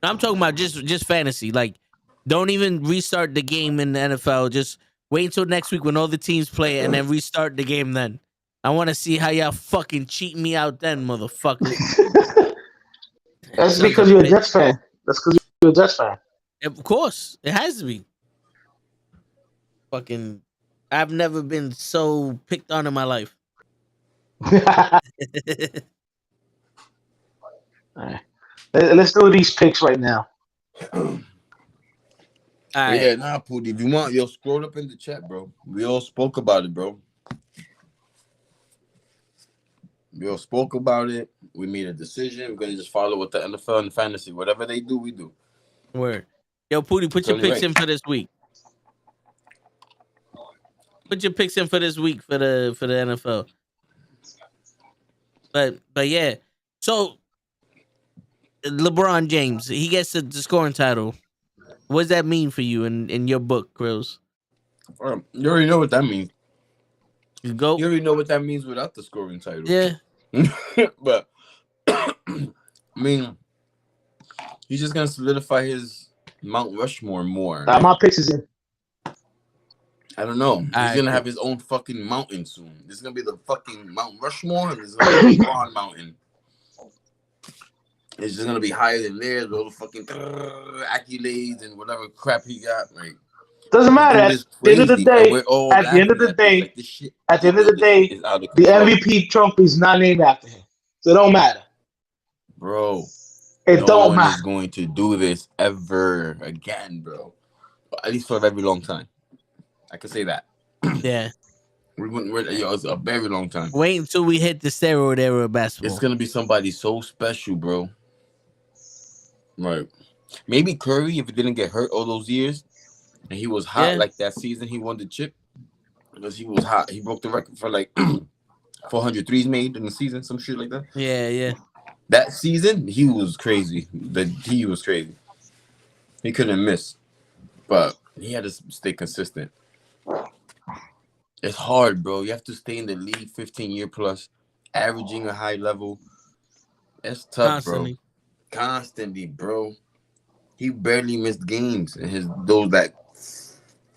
I'm talking about just fantasy. Like, don't even restart the game in the NFL. Just wait until next week when all the teams play and then restart the game then. I want to see how y'all fucking cheat me out then, motherfucker. That's because you're a Jets fan. That's because you're a Jets fan. Of course. It has to be. Fucking, I've never been so picked on in my life. All right. Let's do these picks right now. All right. Yeah, nah, Pootie. If you want, scroll up in the chat, bro. We all spoke about it, bro. We all spoke about it. We made a decision. We're gonna just follow what the NFL and fantasy, whatever they do, we do. Word. Yo, Pootie, put your picks in for this week. Put your picks in for this week for the NFL. But yeah. So LeBron James, he gets the scoring title. What does that mean for you in your book, Krills? You already know what that means. You already know what that means without the scoring title. Yeah. But I mean, he's just gonna solidify his Mount Rushmore more. My picks is in. I don't know. He's gonna have his own fucking mountain soon. This is gonna be the fucking Mount Rushmore, and this is gonna be LeBron Mountain. It's just gonna be higher than theirs with all the fucking accolades and whatever crap he got. Like, doesn't matter. At the end of the day, the MVP trophy is not named after him, so it don't matter, bro. No one is going to do this ever again, bro. At least for a very long time. I can say that. Yeah. It's a very long time. Wait until we hit the steroid era of basketball. It's gonna be somebody so special, bro. Right. Maybe Curry, if he didn't get hurt all those years, and he was hot like that season he won the chip, because he was hot. He broke the record for like 400 threes made in the season, some shit like that. Yeah. That season, he was crazy. He was crazy. He couldn't miss, but he had to stay consistent. It's hard, bro. You have to stay in the league 15-year plus, averaging a high level. It's tough, Constantly, bro. He barely missed games, and those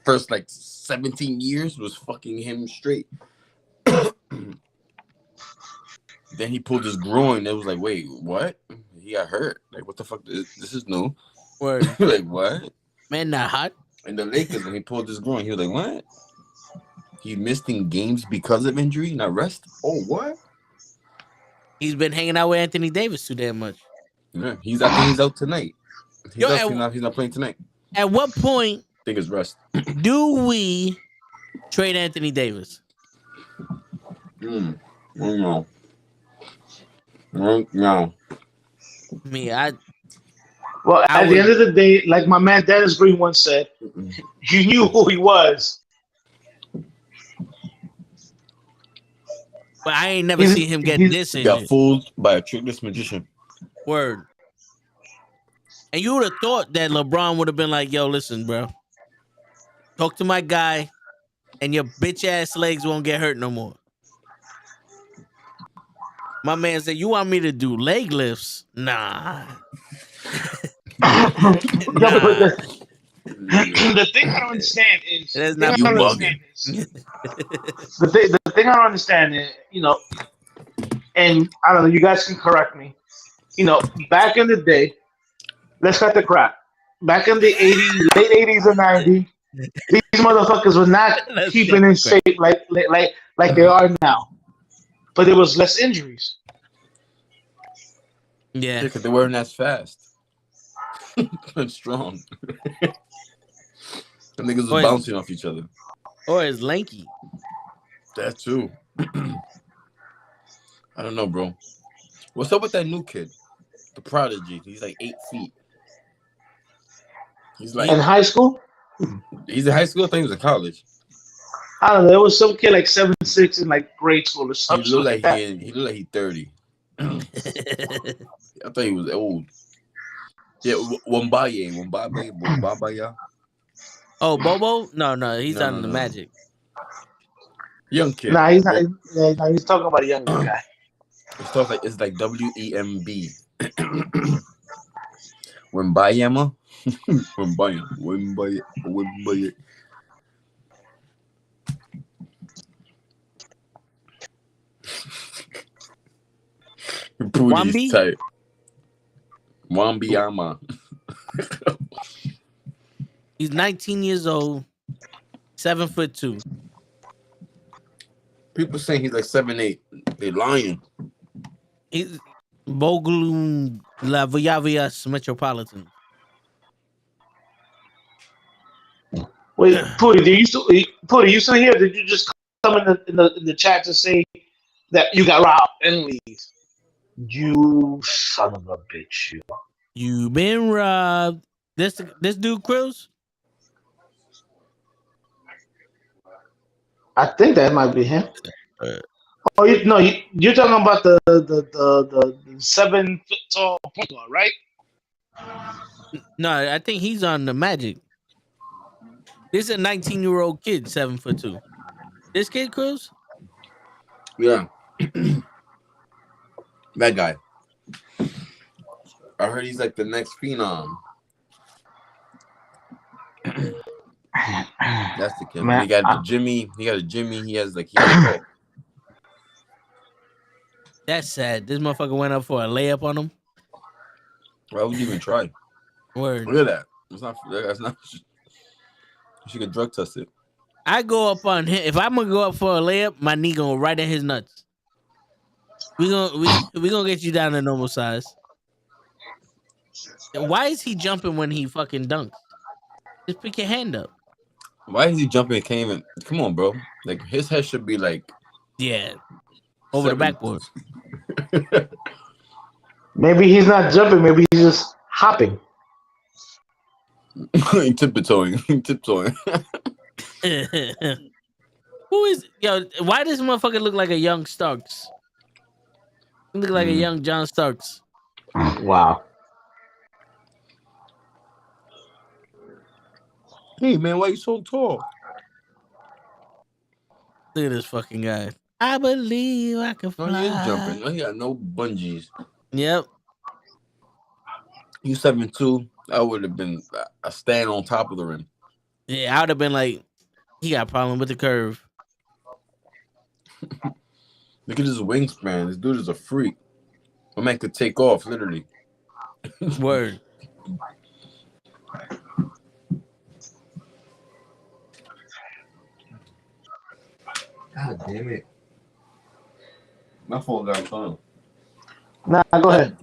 first 17 years was fucking him straight. Then he pulled his groin. It was like, wait, what? He got hurt. Like, what the fuck? This is new. Word. Like, what? Man, not hot. And the Lakers, when he pulled his groin, he was like, what? He missed in games because of injury, not rest? Oh, what? He's been hanging out with Anthony Davis too damn much. Yeah, he's out tonight. He's not playing tonight. At what point I think it's rest. do we Trade Anthony Davis. No. Me, Well, at the end of the day, like my man Dennis Green once said, you knew who he was. But I ain't never seen him get this He injured. got fooled by a trickless magician. Word. And you would have thought that LeBron would have been like, yo, listen, bro. Talk to my guy, and your bitch ass legs won't get hurt no more. My man said, you want me to do leg lifts? Nah. The thing I don't understand is That's the not thing I don't understand is the thing I don't understand is, and I don't know, you guys can correct me. Back in the day, let's cut the crap. Back in the late 80s and 90s, these motherfuckers were not keeping in shape like they are now. But there was less injuries. Yeah. Because they weren't as fast and strong. The niggas was bouncing off each other. Or is lanky. That too. I don't know, bro. What's up with that new kid? The prodigy. He's like 8 feet. He's like in high school? He's in high school? I think he was in college. I don't know. There was some kid like 7'6" in like grade school or something. He looked like he's 30. I thought he was old. Yeah, Wembanyama. Oh, Bobo? No, he's on the Magic. Young kid. Nah, he's not. He's talking about a younger guy. It's like WEMB. Wembanyama. Wembanyama. Booty's tight. Wembanyama. He's 19 years old, 7'2". People saying he's like 7'8". They lying. He's Bogolum La Villavias Metropolitan. Wait, Pooty, you still here? Did you just come in the chat to say that you got robbed and leave? You son of a bitch! You been robbed. This dude Cruz? I think that might be him. You're talking about the 7 foot tall point guard, right? No, I think he's on the Magic. This is a 19-year-old kid, 7'2". This kid Cruz? Yeah. That guy. I heard he's like the next phenom. That's the kid. Man, he got a Jimmy. He has a That's sad. This motherfucker went up for a layup on him. Why would you even try? Word. Look at that. That's not. She could drug test it. I go up on him. If I'm gonna go up for a layup, my knee going right at his nuts. We gonna get you down to normal size. Why is he jumping when he fucking dunks? Just pick your hand up. Why is he jumping? Come on, bro. Like his head should be like, over the backboard. Maybe he's not jumping. Maybe he's just hopping. tiptoeing. Who is why does this motherfucker look like a young Starks? He look like a young John Starks. Wow. Hey man, why you so tall? Look at this fucking guy. I believe I can fly. No, he is jumping. No, he got no bungees. Yep. You 7'2". I would have been a stand on top of the rim. Yeah, I would have been like, he got a problem with the curve. Look at his wingspan. This dude is a freak. My man could take off, literally. Word. God damn it. My phone got phone. Nah, go ahead.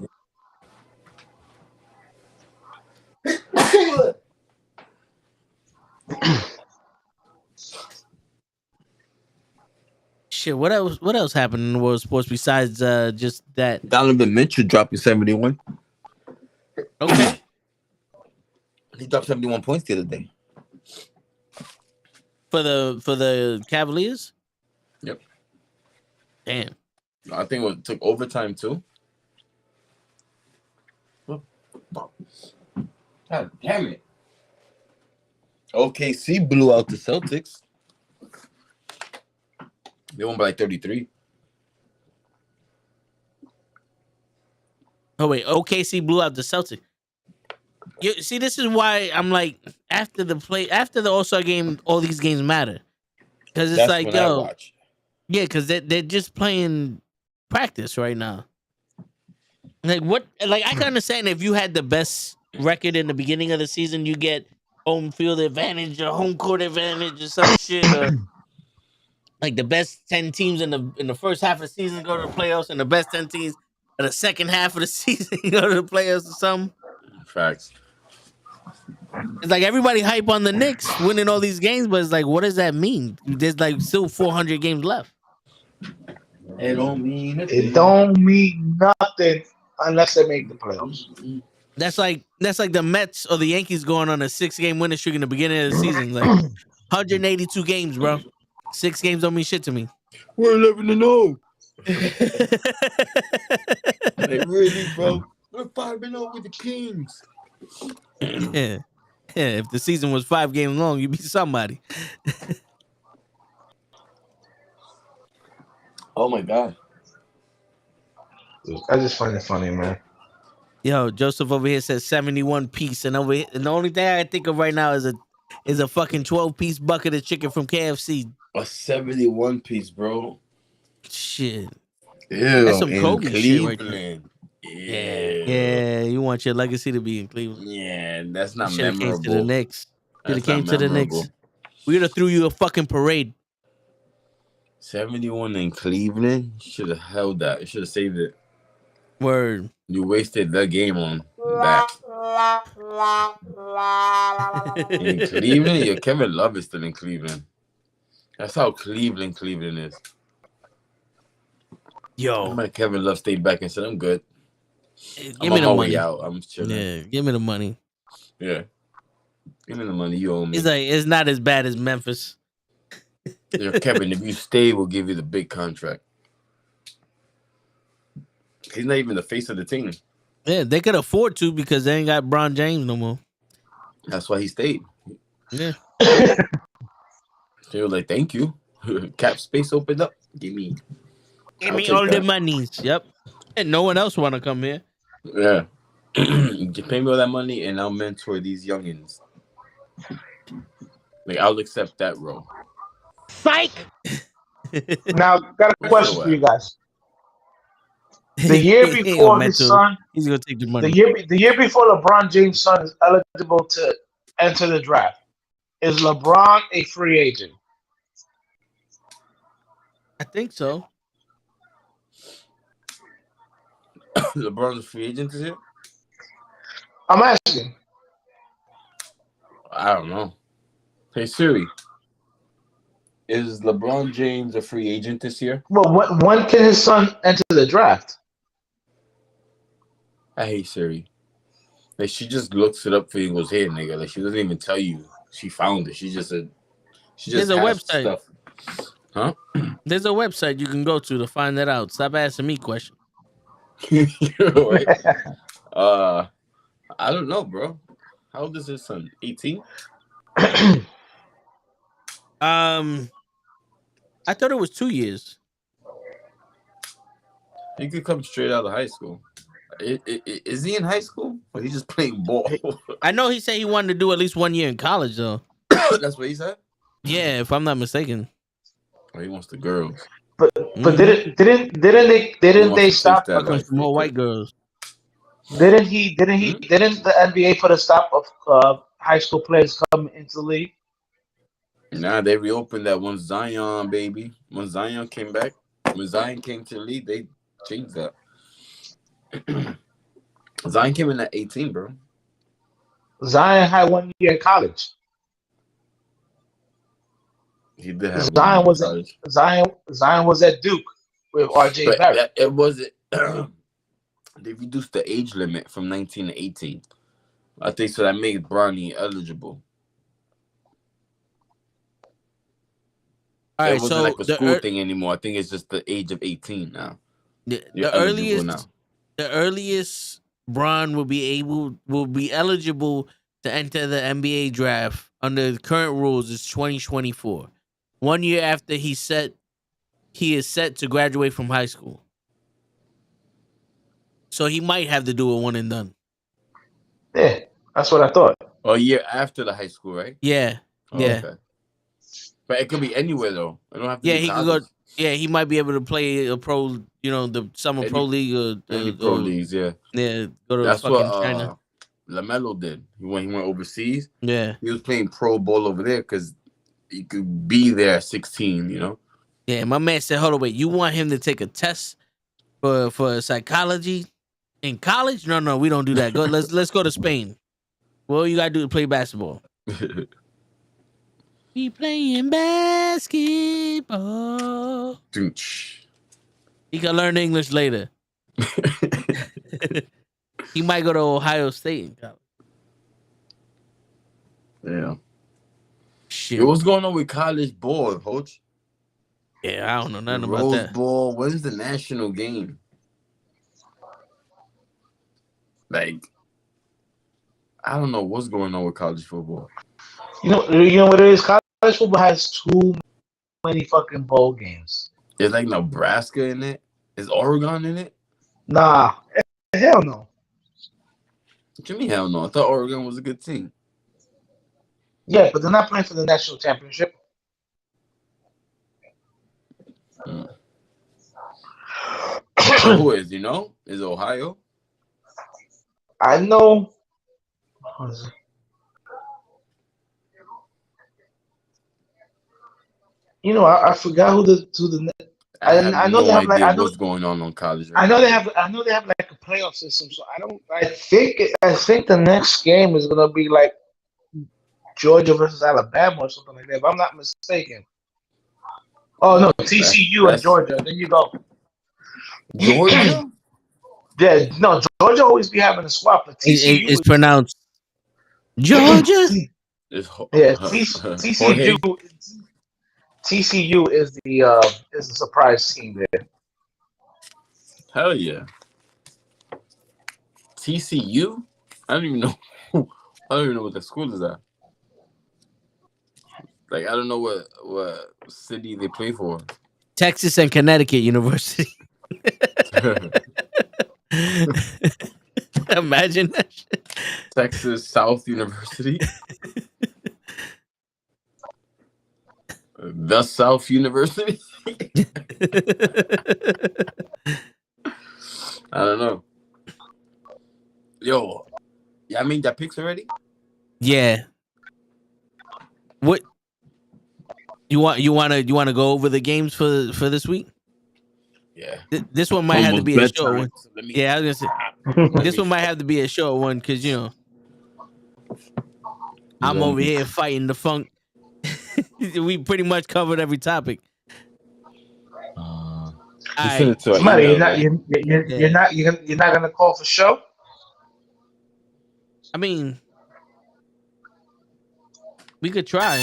Shit, what else? What else happened in the world of sports besides just that? Donovan Mitchell dropping 71. Okay, He dropped 71 points the other day. for the Cavaliers. Yep. Damn. I think it took overtime too. God damn it. OKC blew out the Celtics. They won by like 33. Oh wait, OKC blew out the Celtics. You see, this is why I'm like, after the All-Star game, all these games matter because it's That's like, when I yo, watch. yeah, because they're just playing practice right now. Like what? Like I can understand if you had the best record in the beginning of the season, you get home field advantage or home court advantage or some shit, or like the best 10 teams in the first half of the season go to the playoffs, and the best 10 teams in the second half of the season go to the playoffs or something. Facts. It's like everybody hype on the Knicks winning all these games, but it's like, what does that mean? There's like still 400 games left. It don't mean a It thing. don't mean nothing unless they make the playoffs. That's like the Mets or the Yankees going on a 6-game winning streak in the beginning of the season. Like 182 games, bro. 6 games don't mean shit to me. We're 11-0. Like, really, bro? We're 5-0 with the Kings. Yeah. Yeah, if the season was 5 games long, you'd be somebody. Oh my god. I just find it funny, man. Yo, Joseph over here says 71 piece, and over here, and the only thing I think of right now is a fucking 12-piece bucket of chicken from KFC. A 71 piece, bro. Shit. Ew, That's some in Kobe shit right Cleveland. Yeah, you want your legacy to be in Cleveland. Yeah, that's not Should have came memorable. to the Knicks. Should have That's came not to the memorable. Knicks. We would have threw you a fucking parade. 71 in Cleveland? Should have held that. You should have saved it. Word. You wasted the game on that. In Cleveland? Yeah, Kevin Love is still in Cleveland. That's how Cleveland is. Yo. Remember Kevin Love stayed back and said, I'm good. Give I'm me on the my money. way out. I'm chilling. Yeah, give me the money. Yeah. Give me the money. You owe me. It's like, it's not as bad as Memphis. Yeah, Kevin, if you stay, we'll give you the big contract. He's not even the face of the team. Yeah, they could afford to because they ain't got Bron James no more. That's why he stayed. Yeah. They were like, thank you. Cap space opened up. Give me all the monies. Yep. And no one else want to come here. Yeah. Just pay me all that money and I'll mentor these youngins. Like, I'll accept that role. Psych! Now, got a question for you guys. The year before his son, he's gonna take the money. the year before LeBron James' son is eligible to enter the draft, is LeBron a free agent? I think so. LeBron's a free agent this year? I'm asking. I don't know. Hey, Siri. Is LeBron James a free agent this year? Well, when can his son enter the draft? I hate Siri. Like, she just looks it up for you and goes, hey, nigga. Like, she doesn't even tell you she found it. She just said, There's a website. Stuff. Huh? There's a website you can go to find that out. Stop asking me questions. Right? I don't know, bro. How old is his son? 18? I thought it was 2 years. He could come straight out of high school. Is he in high school? Or he just playing ball? I know he said he wanted to do at least 1 year in college, though. That's what he said? Yeah, if I'm not mistaken. Oh, he wants the girls. But didn't they stop? Like, more white girls. Didn't the NBA put a stop of high school players coming into the league? Nah, they reopened that once Zion, baby. When Zion came back, when Zion came to the league, they changed that. Zion came in at 18, bro. Zion had 1 year in college. He did have a good run in college. Zion was at Duke with RJ But Barrett. it wasn't. They reduced the age limit from 19 to 18. I think so. That made Bronny eligible. All right, it wasn't so like a school thing anymore. I think it's just the age of 18 now. The earliest Bron will be eligible to enter the NBA draft under the current rules is 2024. 1 year after he is set to graduate from high school. So he might have to do a one and done. Yeah, that's what I thought. A year after the high school, right? Yeah. Oh, yeah. Okay. But it could be anywhere though. It don't have to be he college. could go. Yeah, he might be able to play a pro. The summer pro league or pro leagues. Yeah. Yeah. Go to That's fucking what China. LaMelo did when he went overseas. Yeah. He was playing pro ball over there because he could be there at 16. You know. Yeah, my man said, "Hold on, wait. You want him to take a test for psychology in college? No, we don't do that. Go. Let's go to Spain. Well, you gotta do to play basketball." We playing basketball. He can learn English later. He might go to Ohio State in college. Yeah. Shit. Yo, what's going on with college ball, Coach? Yeah, I don't know nothing about Rose that. Bowl. When's the national game? Like, I don't know what's going on with college football. You know what it is? College football has too many fucking bowl games. Is like Nebraska in it? Is Oregon in it? Nah, hell no. What you mean hell no? I thought Oregon was a good team. Yeah, but they're not playing for the national championship. So who is, you know? Is Ohio? I know. You know, I forgot who the I have know no they have idea like what's going on college. I know they have like a playoff system. So I think the next game is gonna be like Georgia versus Alabama or something like that. If I'm not mistaken. Oh no, TCU and Georgia. There you go. Georgia? Yeah, no, Georgia always be having a swap, but TCU is pronounced Georgia. TCU is the surprise team there. Hell yeah. TCU? I don't even know. I don't even know what the school is at. Like, I don't know what city they play for. Texas and Connecticut University. Imagine that shit. Texas South University. The South University. I don't know. Yo, I made that picks already. Yeah. What you want to go over the games for this week? Yeah. This one might have to be a short one. So Yeah, I was gonna say this one might have to be a short one because I'm over here fighting the funk. We pretty much covered every topic. Somebody, you're not gonna call for show. I mean, we could try.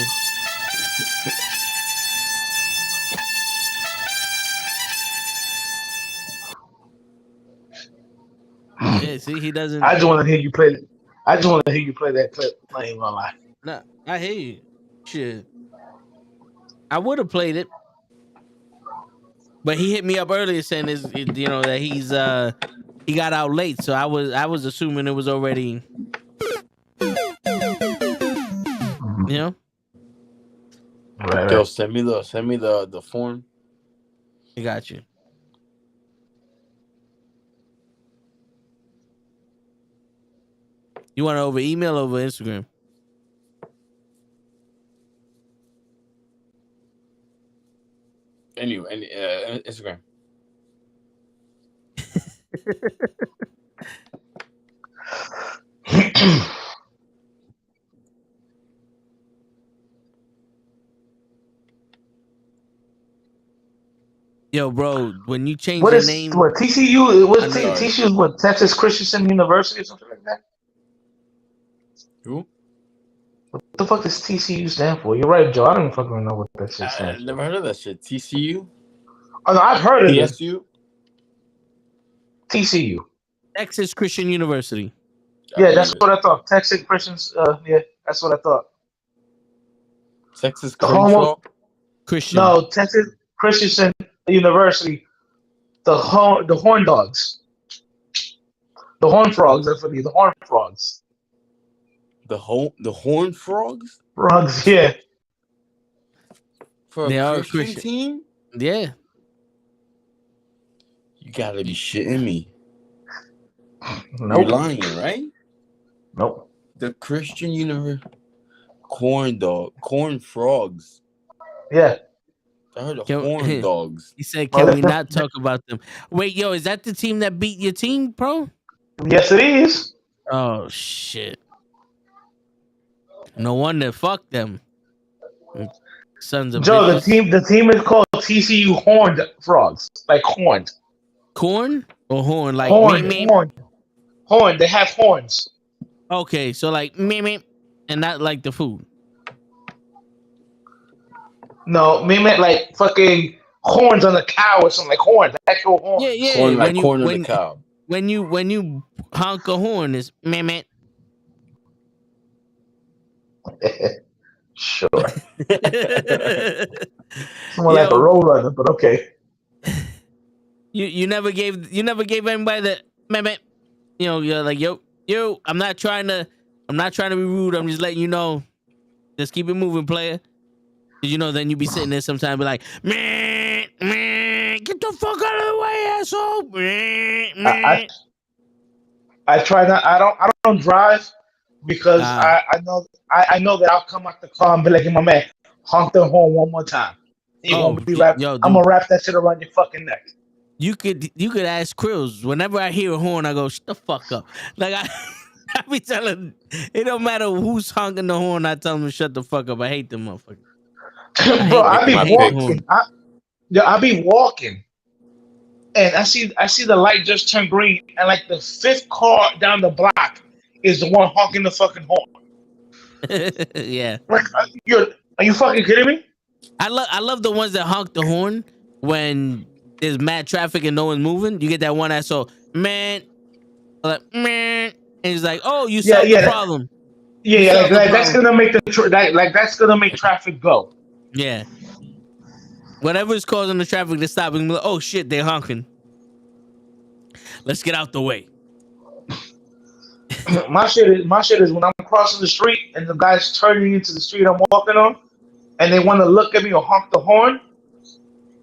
Yeah, see, he doesn't. I just want to hear you play. I just want to hear you play that clip. I ain't gonna lie. Nah, I hear you. Shit, I would have played it, but he hit me up earlier saying that he's he got out late, so I was assuming it was already, Right. Yo, send me the form. I got you. You want it over email or over Instagram? Anyway, Instagram. Yo, bro, when you change What your is name, what TCU? What's Sorry. TCU? What Texas Christian University or something like that? Who? What the fuck does TCU stand for? You're right, Joe. I don't even fucking know what that shit I stands for. never heard of that shit. TCU? Oh no, I've heard of it. TSU? TCU. Texas Christian University. Yeah, that's what I thought. Texas Christians. Yeah, that's what I thought. Texas The home. Christian. No, Texas Christian University. The Horn Dogs. The Horn Frogs. That's what the Horn Frogs. The Horn Frogs? Frogs, yeah. For a Christian team? Yeah. You gotta be shitting me. Nope. You're lying, right? Nope. The Christian University. Corn Frogs. Yeah. I heard of Horn Dogs. He said, "Can we not talk about them?" Wait, yo, is that the team that beat your team, bro? Yes, it is. Oh shit! No wonder. Fuck them. Sons of Joe, bitches. the team is called TCU Horned Frogs, like horned. Corn or horn? Like horn. They have horns. Okay, so like me, and not like the food. No, me meant like fucking horns on a cow or something, like horns, actual horns. Yeah. Corn like corn on the cow. When you honk a horn, it's meh. Sure. More like a road runner, but okay. You never gave anybody the meh. You know, you're like yo. I'm not trying to be rude. I'm just letting you know. Just keep it moving, player. You know, then you be sitting there sometimes, be like, man, get the fuck out of the way, asshole. I try not. I don't drive because I know that I'll come out the car and be like, hey, my man, honk the horn one more time. I'm gonna wrap that shit around your fucking neck. You could ask Krills. Whenever I hear a horn, I go, shut the fuck up. Like I be telling, it don't matter who's honking the horn. I tell them to shut the fuck up. I hate them motherfuckers. Bro, I be walking, and I see the light just turn green, and like the fifth car down the block is the one honking the fucking horn. Yeah. Like, are you fucking kidding me? I love the ones that honk the horn when there's mad traffic and no one's moving. You get that one asshole, man, like man, and he's like, oh, you solved the problem. Yeah, like that's gonna make that's gonna make traffic go. Yeah. Whatever's causing the traffic to stop, and be like, oh shit, they're honking. Let's get out the way. My shit is when I'm crossing the street and the guy's turning into the street I'm walking on, and they want to look at me or honk the horn.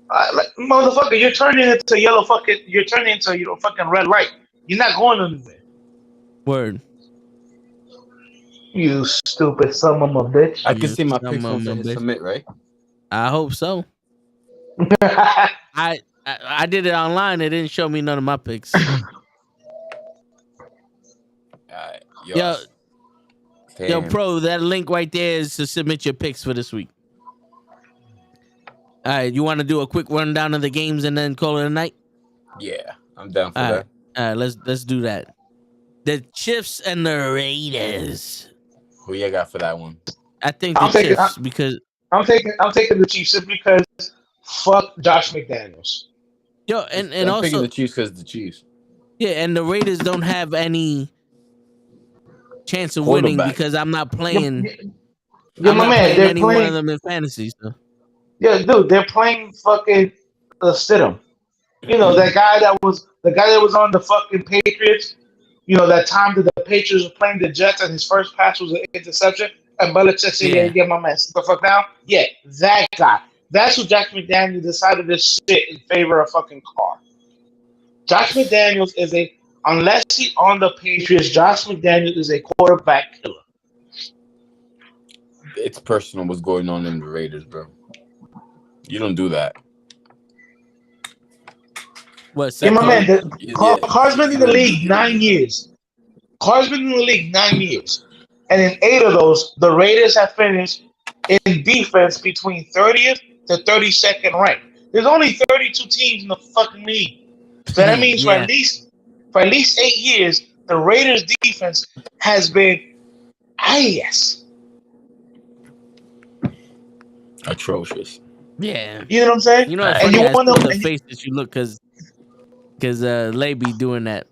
Like motherfucker, you're turning into fucking red light. You're not going anywhere. Word. You stupid son of a bitch. I can see my pics once I hit submit, right? I hope so. I did it online. It didn't show me none of my pics. Yo, pro, that link right there is to submit your picks for this week. All right, you want to do a quick rundown of the games and then call it a night? Yeah, I'm down for that. All right, let's do that. The Chiefs and the Raiders. Who you got for that one? I think the Chiefs because I'm taking the Chiefs simply because fuck Josh McDaniels. Yo, and I'm also picking the Chiefs because the Chiefs. Yeah, and the Raiders don't have any chance of winning because I'm not playing. Yeah, my man, they're any playing one of them in fantasy. So. Yeah, dude, they're playing fucking Stidham. You know that guy that was on the fucking Patriots. You know that time that the Patriots were playing the Jets and his first pass was an interception, and Belichick said, "Yeah, get my man, sit the fuck down." Yeah, that guy. That's who Josh McDaniels decided to sit in favor of fucking Carr. Josh McDaniels is unless he's on the Patriots, Josh McDaniels is a quarterback killer. It's personal what's going on in the Raiders, bro. You don't do that. What? Yeah, my man, Carr's been in the league 9 years. Carr's been in the league 9 years. And in 8 of those, the Raiders have finished in defense between 30th to 32nd ranked. There's only 32 teams in the fucking league. So that means for at least 8 years, the Raiders' defense has been ass. Atrocious. Yeah. You know what I'm saying? You know, it's And funny. you I want saw the to face that you look because Lay be doing that.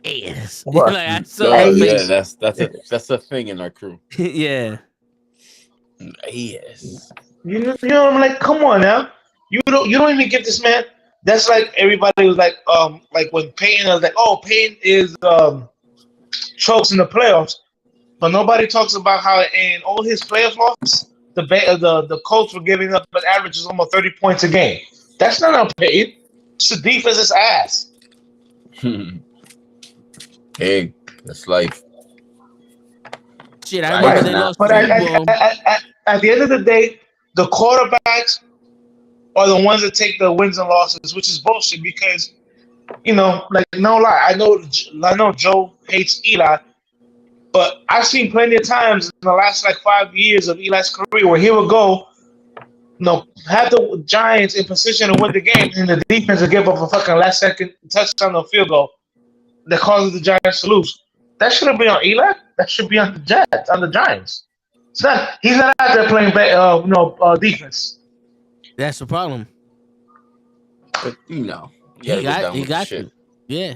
Yes. What? Like, I saw the Yeah, face. that's a thing in our crew. Yeah. Yes. You know, I'm like, come on now. You don't even give this man. That's like everybody was like when Payne was like, oh, Payne is chokes in the playoffs, but nobody talks about how in all his playoff losses, the Colts were giving up an average of almost 30 points a game. That's not on Payne. It's the defense's ass. Hey, that's life. Shit, I remember they lost But the Super Bowl. at the end of the day, the quarterbacks are the ones that take the wins and losses, which is bullshit because, like, no lie. I know Joe hates Eli, but I've seen plenty of times in the last 5 years of Eli's career where he would go, have the Giants in position to win the game, and the defense would give up a fucking last second touchdown or field goal that causes the Giants to lose. That shouldn't be on Eli. That should be on the Jets, on the Giants. It's not. He's not out there playing defense. That's the problem. But he got you. Yeah.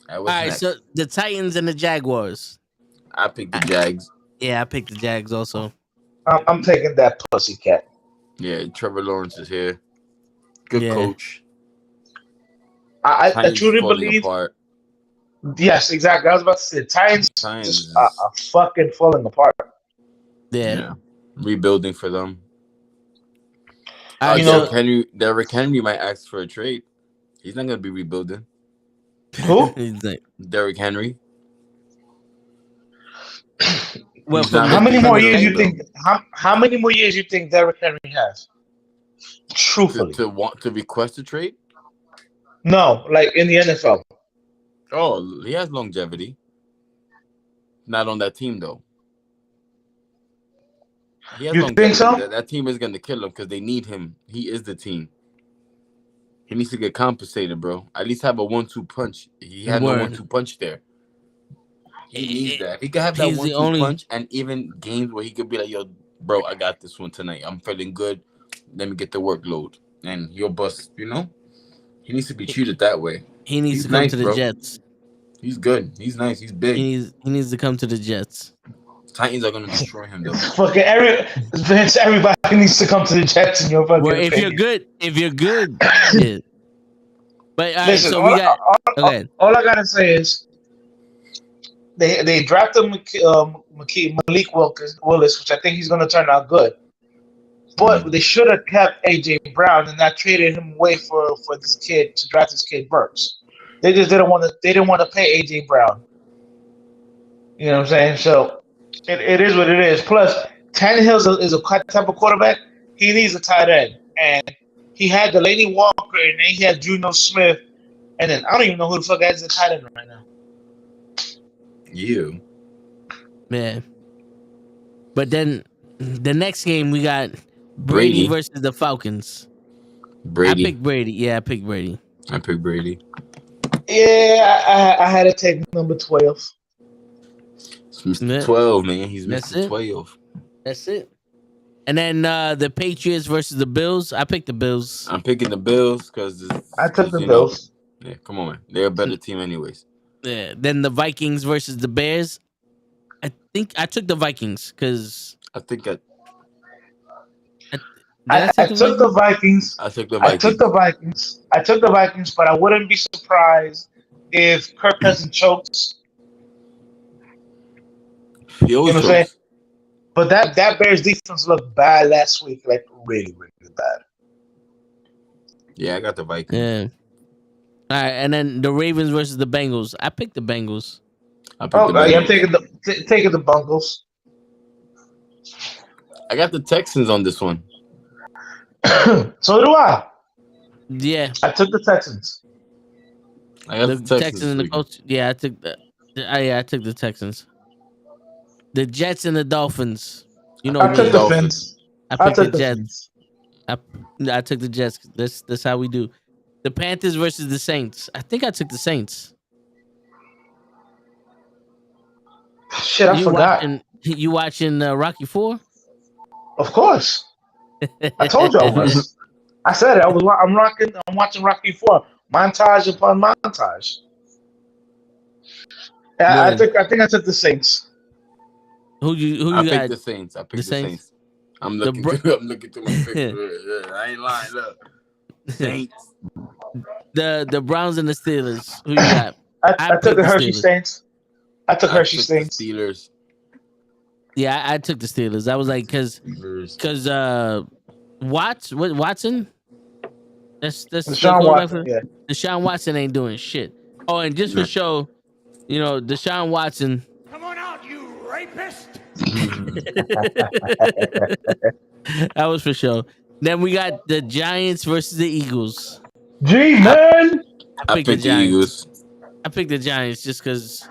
All right, next? so the Titans and the Jaguars. I picked the Jags. Yeah, I picked the Jags also. I'm taking that pussycat. Yeah, Trevor Lawrence is here. Good coach. I truly believe. Apart. Yes, exactly. I was about to say Titans just are fucking falling apart. Yeah. Rebuilding for them. Derrick Henry might ask for a trade. He's not gonna be rebuilding. Who? Derrick Henry. Well, how many more years you think? How many more years you think Derrick Henry has? Truthfully, to request a trade? No, like in the NFL. Oh, he has longevity. Not on that team though. He has longevity. Think so? That team is gonna kill him because they need him. He is the team. He needs to get compensated, bro. At least have a 1-2 punch. He had no 1-2 punch there. He needs that. If he could have that 1-2 punch, and even games where he could be like, "Yo, bro, I got this one tonight. I'm feeling good. Let me get the workload." And he'll bust. He needs to be treated that way. He needs to come to the Jets. He's good. He's nice. He's big. He needs to come to the Jets. Titans are gonna destroy him though. Fucking everybody needs to come to the Jets in your fucking. Well, if you're good, yeah. But listen, so we got. All I gotta say is, they drafted Malik Willis, which I think he's gonna turn out good. But they should have kept AJ Brown and not traded him away for this kid to draft this kid Burks. They just didn't want to. They didn't want to pay AJ Brown. You know what I'm saying? So it is what it is. Plus, Tannehill is a type of quarterback. He needs a tight end, and he had Delaney Walker, and then he had Juno Smith, and then I don't even know who the fuck has the tight end right now. You, man. But then the next game we got Brady versus the Falcons. Brady. I picked Brady. Yeah, I picked Brady. I picked Brady. Yeah, I had to take number 12. It's Mr. 12, man. He's Mr. 12. That's it. And then the Patriots versus the Bills. I picked the Bills. I'm picking the Bills because I took the Bills. Yeah, come on, man. They're a better team, anyways. Yeah. Then the Vikings versus the Bears. I think I took the Vikings because I think I took the Vikings. I took the Vikings. I took the Vikings, but I wouldn't be surprised if Kirk Cousins chokes. He always chokes. Saying? But that Bears defense looked bad last week, like really, really bad. Yeah, I got the Vikings. Yeah. All right, and then the Ravens versus the Bengals. I picked the Bengals. I'm taking the Bengals. I got the Texans on this one. So do I. Yeah, I took the Texans. I got the Texans and the Colts. Yeah, I took the. I took the Texans. The Jets and the Dolphins. You know, I took the Fins. I picked the Jets. I took the Jets. That's how we do. The Panthers versus the Saints. I think I took the Saints. Shit, I forgot. You watching Rocky 4? Of course. I told you I was. I said it. I'm watching Rocky 4. Montage upon montage. I think I took the Saints. Who you I got? picked the Saints. I picked the Saints. I'm looking through my picture. I ain't lying. Look. Saints. The Browns and the Steelers. Who you got? I took the Hershey Saints. I took Hershey Saints. The Steelers. Yeah, I took the Steelers. I was like, cause Watson. That's Deshaun Watson. Yeah. Deshaun Watson ain't doing shit. Oh, and just for show, Deshaun Watson. Come on out, you rapist! That was for sure. Then we got the Giants versus the Eagles. G-Man! I picked the Eagles. I picked the Giants just because.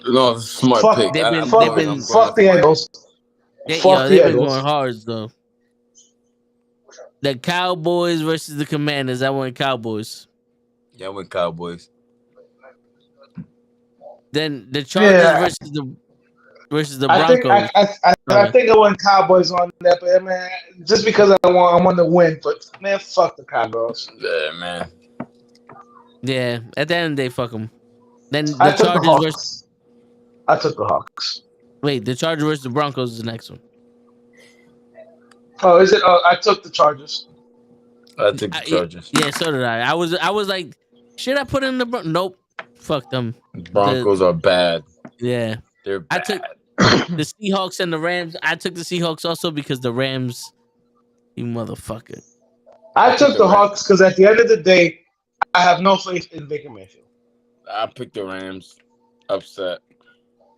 No, smart pick. Fuck the Eagles. They've been going hard though. The Cowboys versus the Commanders. I went Cowboys. Yeah, I went Cowboys. Then the Chargers versus the Broncos. I think I went Cowboys on that, but man, just because I want to win. But man, fuck the Cowboys. Yeah, man. Yeah, at the end of the day, fuck them. Then the Chargers versus. I took the Hawks. Wait, the Chargers versus the Broncos is the next one. Oh, is it? I took the Chargers. I took the Chargers. Yeah, so did I. I was like, should I put in the Nope. Fuck them. Broncos are bad. Yeah. They're bad. I took the Seahawks and the Rams. I took the Seahawks also because the Rams, you motherfucker. I took the Hawks because at the end of the day, I have no faith in Baker Mayfield. I picked the Rams. Upset.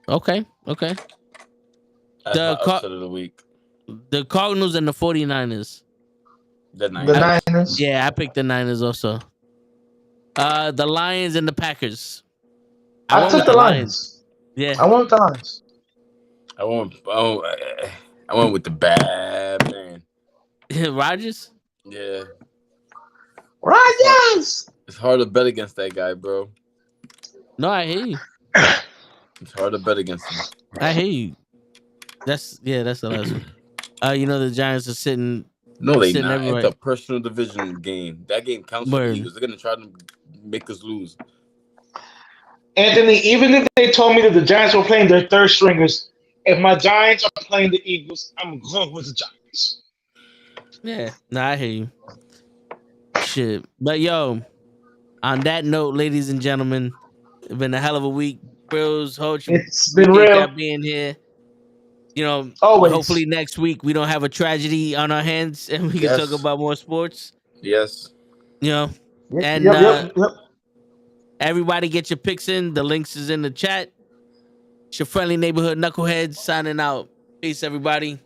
Okay. That's my upset of the week. The Cardinals and the 49ers. The Niners. Yeah, I picked the Niners also. The Lions and the Packers. I took the Lions. Yeah. I went with the Lions. I went with the bad man. Rodgers? Yeah. Rodgers! It's hard to bet against that guy, bro. No, I hear you. It's hard to bet against him. I hear you. That's the last one. The Giants are sitting. No, they not. Everywhere. It's a personal division game. That game counts for the Eagles. They're gonna try to make us lose. Anthony, even if they told me that the Giants were playing their third stringers, if my Giants are playing the Eagles, I'm going with the Giants. Yeah, I hear you. Shit. But yo, on that note, ladies and gentlemen, it's been a hell of a week. Bros, it's been real being here. Always. Hopefully next week we don't have a tragedy on our hands and we can talk about more sports. Yes. Yep. Everybody get your picks in. The links is in the chat. It's your friendly neighborhood knuckleheads signing out. Peace, everybody.